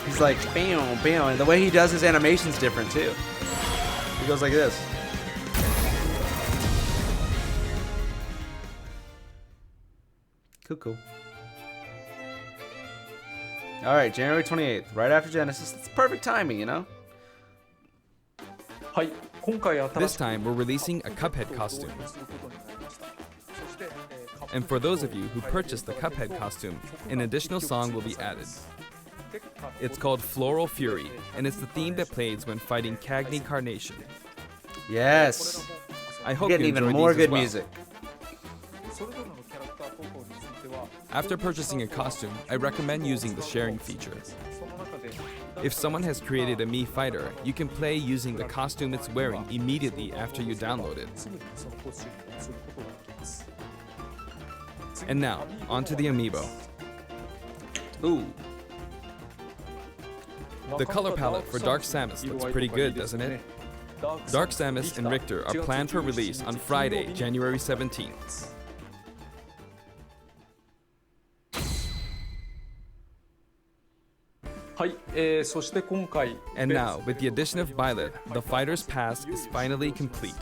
He's like, bam, bam. And the way he does his animation's different too. He goes like this. Cool. All right, January 28th, right after Genesis. It's perfect timing, you know? This time, we're releasing a Cuphead costume. And for those of you who purchased the Cuphead costume, an additional song will be added. It's called Floral Fury, and it's the theme that plays when fighting Cagney Carnation. Yes. I hope Getting you enjoy even more these as good well. music. After purchasing a costume, I recommend using the sharing feature. If someone has created a Mii Fighter, you can play using the costume it's wearing immediately after you download it. And now, onto the amiibo. Ooh. The color palette for Dark Samus looks pretty good, doesn't it? Dark Samus and Richter are planned for release on Friday, January 17th. And now, with the addition of Byleth, the Fighter's Pass is finally complete.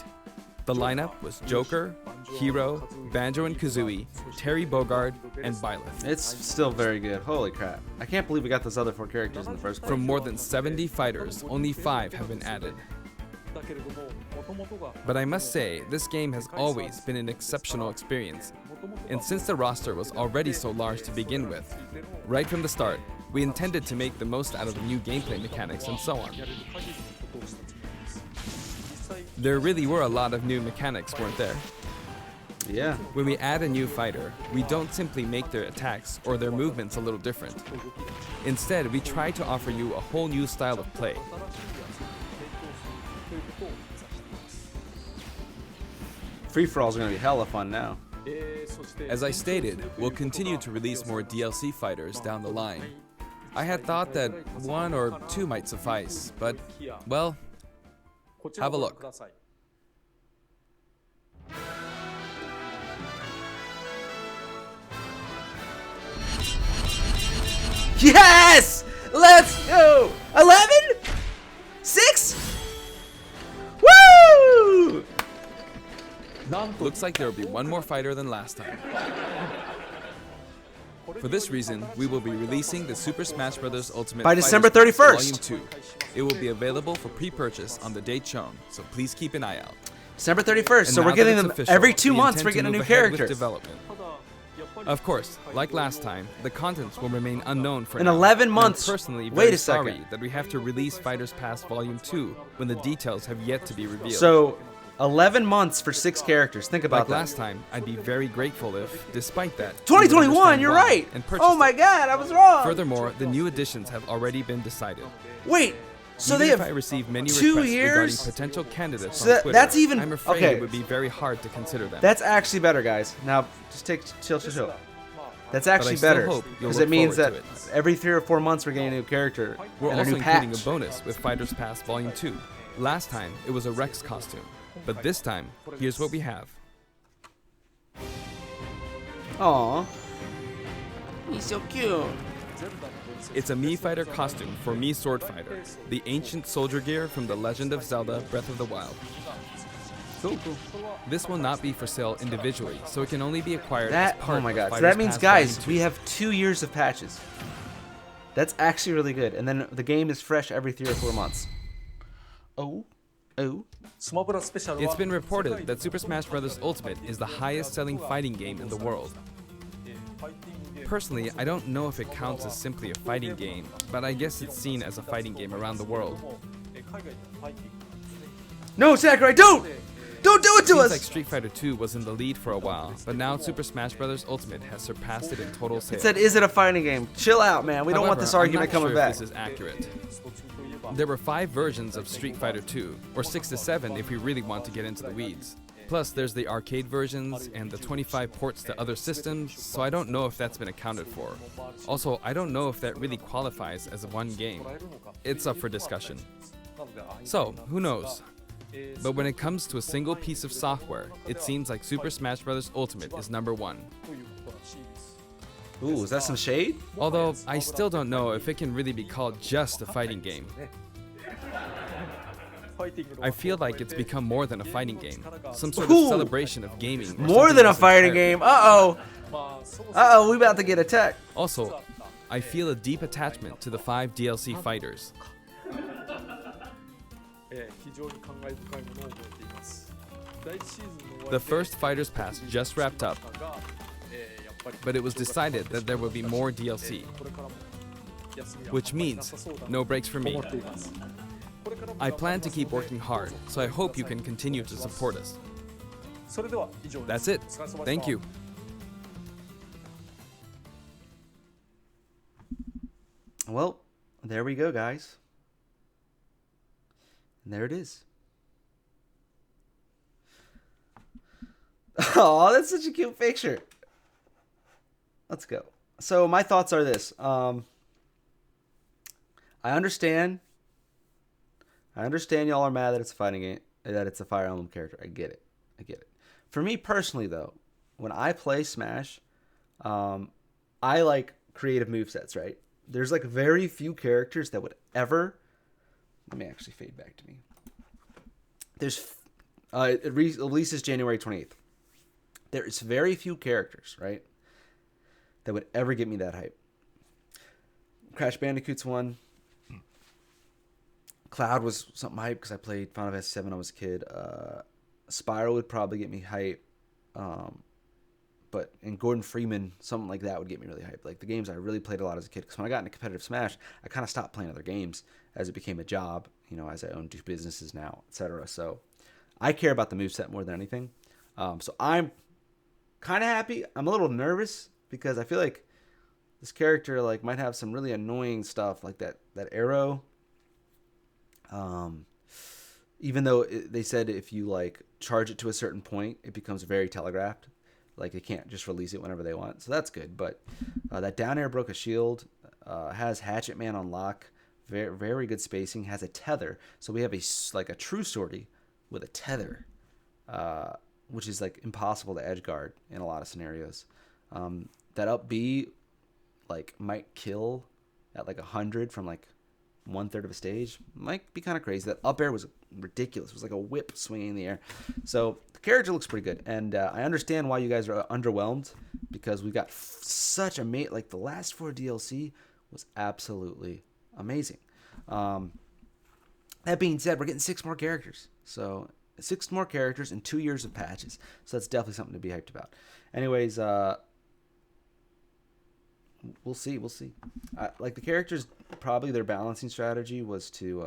The lineup was Joker, Hero, Banjo and Kazooie, Terry Bogard, and Byleth. It's still very good. Holy crap. I can't believe we got those other 4 characters in the first place. From more than 70 fighters, only 5 have been added. But I must say, this game has always been an exceptional experience. And since the roster was already so large to begin with, right from the start, we intended to make the most out of the new gameplay mechanics and so on. There really were a lot of new mechanics, weren't there? Yeah. When we add a new fighter, we don't simply make their attacks or their movements a little different. Instead, we try to offer you a whole new style of play. Free-for-alls are going to be hella fun now. As I stated, we'll continue to release more DLC fighters down the line. I had thought that 1 or 2 might suffice, but, well, have a look. Yes! Let's go! 11? 6? Woo! Looks like there will be 1 more fighter than last time. For this reason, we will be releasing the Super Smash Bros. Ultimate By Fighters December Pass 31st. Volume 2. It will be available for pre-purchase on the date shown, so please keep an eye out. December 31st, And so now we're that getting it's them official, every 2 we months. intend We're to getting a new move ahead with character. development. Of course, like last time, the contents will remain unknown for In now. 11 and months. I'm personally Wait very a second. sorry that we have to release Fighters Pass Volume 2 when the details have yet to be revealed. So, 11 months for 6 characters. Think about like that. last time, I'd be very grateful if, despite that, you would 2021, understand you're why right. and purchase Oh my it. god, I was wrong. Furthermore, the new additions have already been decided. Wait, so Even they if I have receive many 2 requests years? regarding potential candidates So on that- Twitter, that's even- I'm afraid okay. it would be very hard to consider them. That's actually better, guys. Now, just chill. That's actually still better hope you'll because look it means that forward to it. every 3 or 4 months we're getting a new character We're and a also new including patch. a bonus with Fighters Pass Volume 2. Last time, it was a Rex costume. But this time, here's what we have. Aw, he's so cute. It's a Mii Fighter costume for Mii Sword Fighter, the ancient soldier gear from The Legend of Zelda Breath of the Wild. Cool. This will not be for sale individually, so it can only be acquired That as part oh my of god. So Fighters that means, Pass guys, Volume 2. we have 2 years of patches. That's actually really good. And then the game is fresh every 3 or 4 months. Oh. It's been reported that Super Smash Bros. Ultimate is the highest-selling fighting game in the world. Personally, I don't know if it counts as simply a fighting game, but I guess it's seen as a fighting game around the world. No, Sakurai, don't! Don't do it to Seems us! like Street Fighter 2 was in the lead for a while, but now Super Smash Bros. Ultimate has surpassed it in total It sales. said, is it a fighting game? Chill out, man. We don't want this However, argument I'm not coming sure back. if this is accurate. There were 5 versions of Street Fighter 2, or 6 to 7 if we really want to get into the weeds. Plus, there's the arcade versions and the 25 ports to other systems, so I don't know if that's been accounted for. Also, I don't know if that really qualifies as one game. It's up for discussion. So, who knows? But when it comes to a single piece of software, it seems like Super Smash Bros. Ultimate is number 1. Ooh, is that some shade? Although, I still don't know if it can really be called just a fighting game. I feel like it's become more than a fighting game. Some sort of Ooh. celebration of gaming. or More something than a else fighting entirely. game. Uh-oh, we about to get attacked. Also, I feel a deep attachment to the 5 DLC fighters. The first Fighters Pass just wrapped up, but it was decided that there will be more DLC, which means no breaks for me. I plan to keep working hard, so I hope you can continue to support us. That's it. Thank you. Well, there we go, guys. And there it is. Oh, that's such a cute picture. Let's go. So my thoughts are this. I understand y'all are mad that it's a fighting game, that it's a Fire Emblem character. I get it. For me personally, though, when I play Smash, I like creative movesets, right? There's like very few characters that would ever... Let me actually fade back to me. Releases January 28th. There is very few characters, right, that would ever get me that hype. Crash Bandicoot's one. Cloud was something hype because I played Final Fantasy 7 when I was a kid. Spyro would probably get me hype. But in Gordon Freeman, something like that would get me really hyped. Like the games I really played a lot as a kid. Because when I got into competitive Smash, I kind of stopped playing other games as it became a job. You know, as I own 2 businesses now, etc. So I care about the moveset more than anything. So I'm kind of happy. I'm a little nervous because I feel like this character like might have some really annoying stuff like that arrow. Even though they said if you like charge it to a certain point, it becomes very telegraphed. Like they can't just release it whenever they want. So that's good. But that down air broke a shield. Has Hatchet Man on lock. Very, very good spacing. Has a tether. So we have a true sortie with a tether, which is like impossible to edge guard in a lot of scenarios. That up B like might kill at like 100 from like 1/3 of a stage. Might be kind of crazy. That up air was ridiculous. It was like a whip swinging in the air. So the character looks pretty good, and I understand why you guys are underwhelmed because we got such a like the last 4 DLC was absolutely amazing. That being said, we're getting 6 more characters. So 6 more characters in 2 years of patches. So that's definitely something to be hyped about. Anyways, we'll see. Like the characters, probably their balancing strategy was to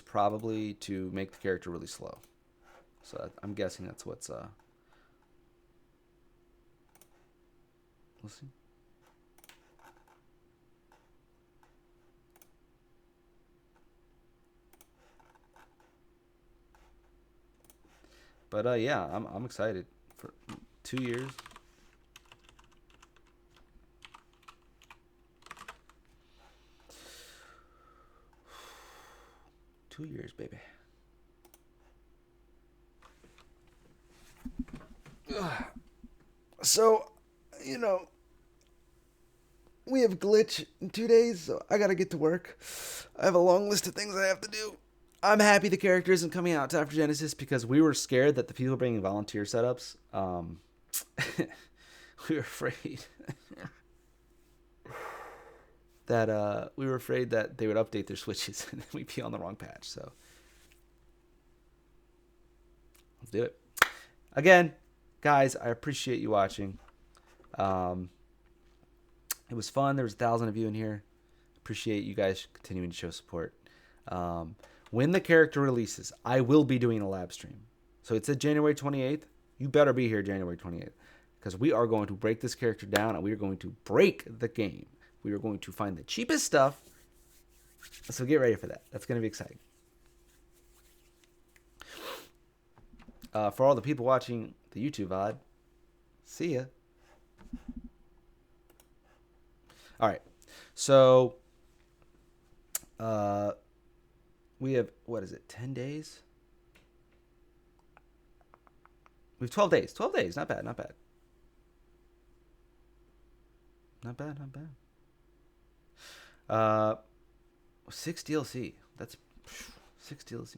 probably to make the character really slow. So I'm guessing that's what's we'll see. But yeah, I'm excited for 2 years. Two years, baby. So, you know, we have glitch in 2 days, so I gotta get to work. I have a long list of things I have to do. I'm happy the character isn't coming out to after Genesis because we were scared that the people bringing volunteer setups, we were afraid that they would update their switches and we'd be on the wrong patch. So let's do it. Again, guys, I appreciate you watching. It was fun. There was 1,000 of you in here. Appreciate you guys continuing to show support. When the character releases, I will be doing a lab stream. So it said January 28th. You better be here January 28th because we are going to break this character down and we are going to break the game. We are going to find the cheapest stuff. So get ready for that. That's going to be exciting. For all the people watching the YouTube VOD, see ya. All right. So, we have, 10 days? We have 12 days. 12 days. Not bad. 6 DLC. That's 6 DLC.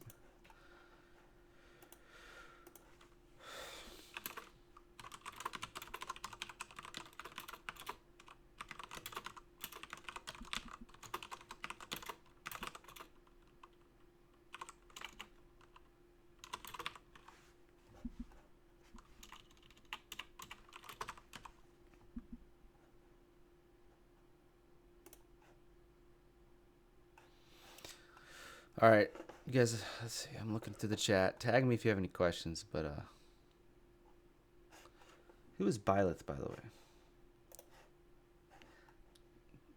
All right, you guys, let's see. I'm looking through the chat. Tag me if you have any questions, but who is Byleth, by the way?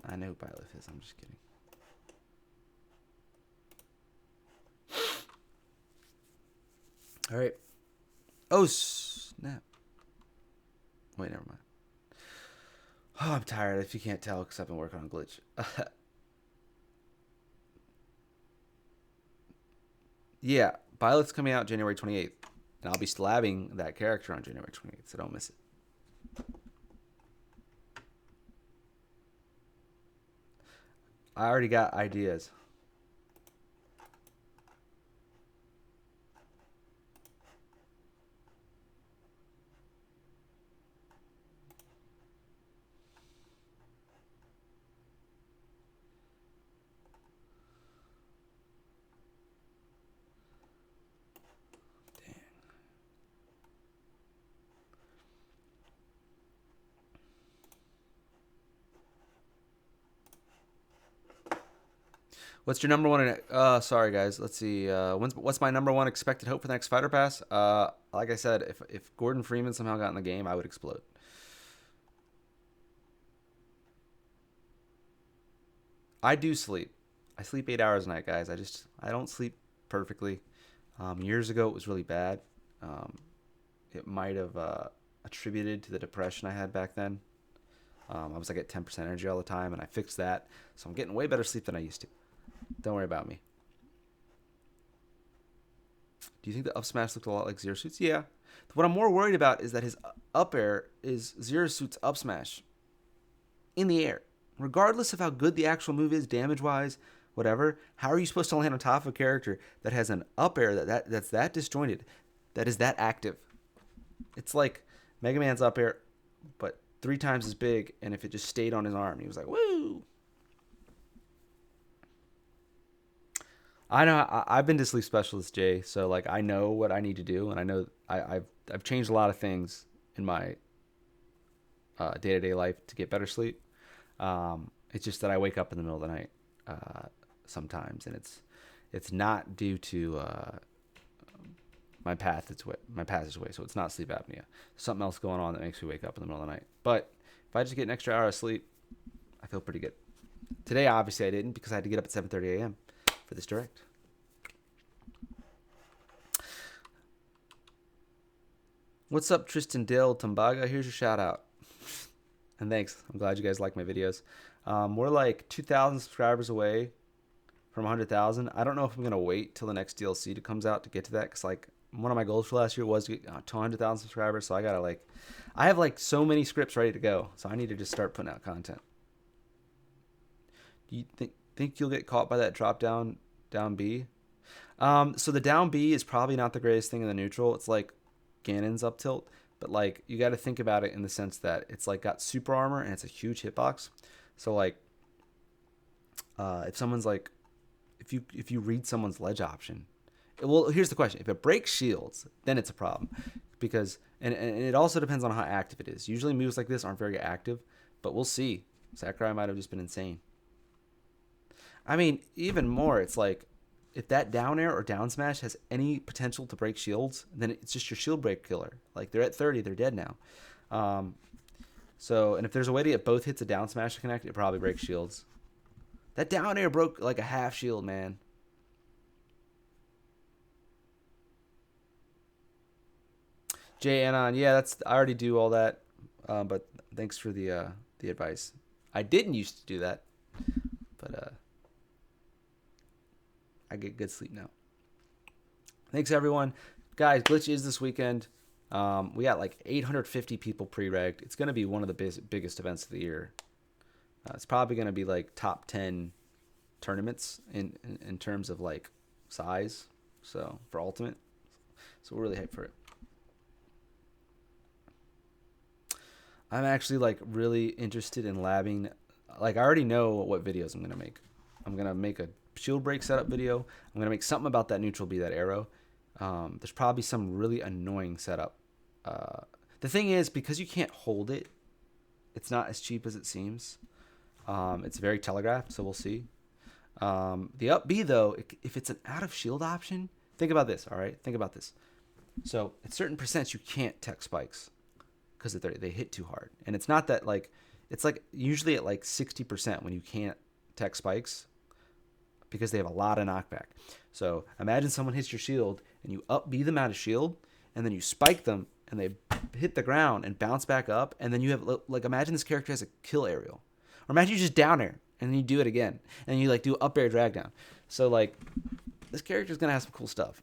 I know who Byleth is. I'm just kidding. All right. Oh, snap. Wait, never mind. Oh, I'm tired if you can't tell because I've been working on glitch. Yeah, Byleth's coming out January 28th, and I'll be slabbing that character on January 28th, so don't miss it. I already got ideas. What's your number one? Sorry guys. Let's see. What's my number one expected hope for the next Fighter Pass? Like I said, if Gordon Freeman somehow got in the game, I would explode. I do sleep. I sleep 8 hours a night, guys. I don't sleep perfectly. Years ago, it was really bad. It might have attributed to the depression I had back then. I was like at 10% energy all the time, and I fixed that. So I'm getting way better sleep than I used to. Don't worry about me. Do you think the up smash looked a lot like Zero Suit's? Yeah. What I'm more worried about is that his up air is Zero Suit's up smash in the air. Regardless of how good the actual move is, damage-wise, whatever, how are you supposed to land on top of a character that has an up air that's that disjointed, that is that active? It's like Mega Man's up air, but 3 times as big, and if it just stayed on his arm, he was like, woo! I know I've been to sleep specialist, Jay, so like I know what I need to do, and I know I've changed a lot of things in my day-to-day life to get better sleep. It's just that I wake up in the middle of the night sometimes, and it's not due to my passageway, so it's not sleep apnea. Something else going on that makes me wake up in the middle of the night. But if I just get an extra hour of sleep, I feel pretty good. Today, obviously, I didn't because I had to get up at 7:30 a.m. for this direct. What's up, Tristan Dale Tumbaga? Here's your shout out. And thanks. I'm glad you guys like my videos. We're like 2,000 subscribers away from 100,000. I don't know if I'm going to wait till the next DLC comes out to get to that. Because like one of my goals for last year was to get to 100,000 subscribers. So I got to I have like so many scripts ready to go. So I need to just start putting out content. Do you think you'll get caught by that drop down B? So the down B is probably not the greatest thing in the neutral. It's like Ganon's up tilt. But like you got to think about it in the sense that it's like got super armor and it's a huge hitbox. So like if someone's like if you read someone's ledge option, well, here's the question: if it breaks shields, then it's a problem because and it also depends on how active it is. Usually moves like this aren't very active, but we'll see. Sakurai might have just been insane. I mean, even more, it's like if that down air or down smash has any potential to break shields, then it's just your shield break killer. Like they're at 30, they're dead now. And if there's a way to get both hits of down smash to connect, it probably breaks shields. That down air broke like a half shield, man. Jay Anon, yeah, I already do all that. But thanks for the advice. I didn't used to do that, but I get good sleep now. Thanks, everyone. Guys, Glitch is this weekend. We got like 850 people pre-regged. It's going to be one of the biggest events of the year. It's probably going to be like top 10 tournaments in terms of like size. So for Ultimate. So we're really hyped for it. I'm actually like really interested in labbing. Like I already know what videos I'm going to make. I'm going to make a shield break setup video. I'm going to make something about that neutral B, that arrow. There's probably some really annoying setup. The thing is, because you can't hold it, it's not as cheap as it seems. It's very telegraphed, so we'll see. The up B, though, if it's an out of shield option, think about this, all right? Think about this. So at certain percents, you can't tech spikes because they hit too hard. And it's not that, like, it's like usually at like 60% when you can't tech spikes because they have a lot of knockback. So imagine someone hits your shield and you up B them out of shield and then you spike them and they hit the ground and bounce back up. And then you have, like, imagine this character has a kill aerial. Or imagine you just down air and then you do it again. And you, like, do up air drag down. So, like, this character's going to have some cool stuff.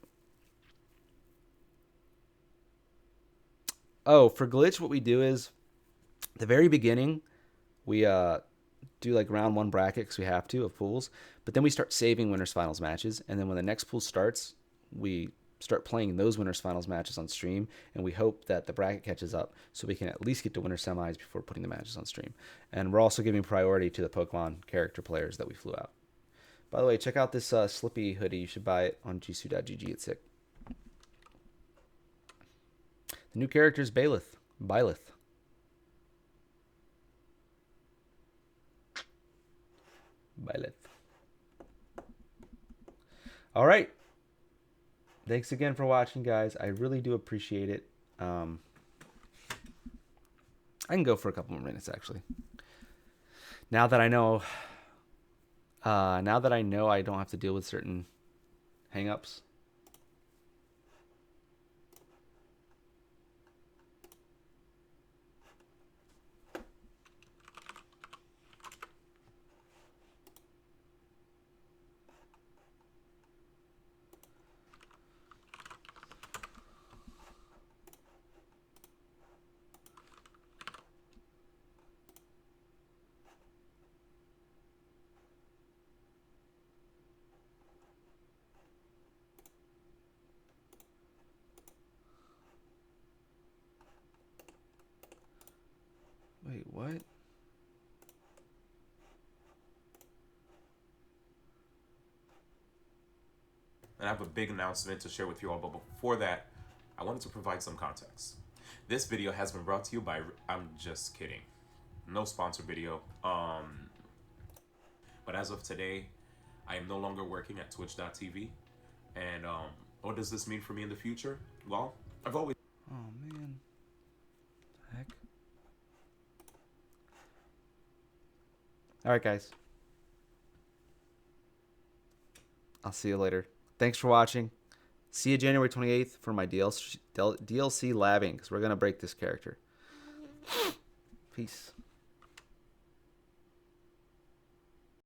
Oh, for Glitch, what we do is, at the very beginning, we do, like, round 1 bracket because we have to of pools. But then we start saving winners finals matches. And then when the next pool starts, we start playing those winners finals matches on stream, and we hope that the bracket catches up so we can at least get to winner semis before putting the matches on stream. And we're also giving priority to the Pokemon character players that we flew out. By the way, check out this Slippy hoodie. You should buy it on jisoo.gg. It's sick. The new character is Byleth. Byleth. All right. Thanks again for watching, guys. I really do appreciate it. I can go for a couple more minutes, actually. Now that I know I don't have to deal with certain hang-ups. Wait, what? And I have a big announcement to share with you all, but before that, I wanted to provide some context. This video has been brought to you by, I'm just kidding, no sponsor video. But as of today, I am no longer working at twitch.tv. And what does this mean for me in the future? Well, I've always... Oh, man. The heck? All right, guys. I'll see you later. Thanks for watching. See you January 28th for my DLC labbing, because we're going to break this character. Peace.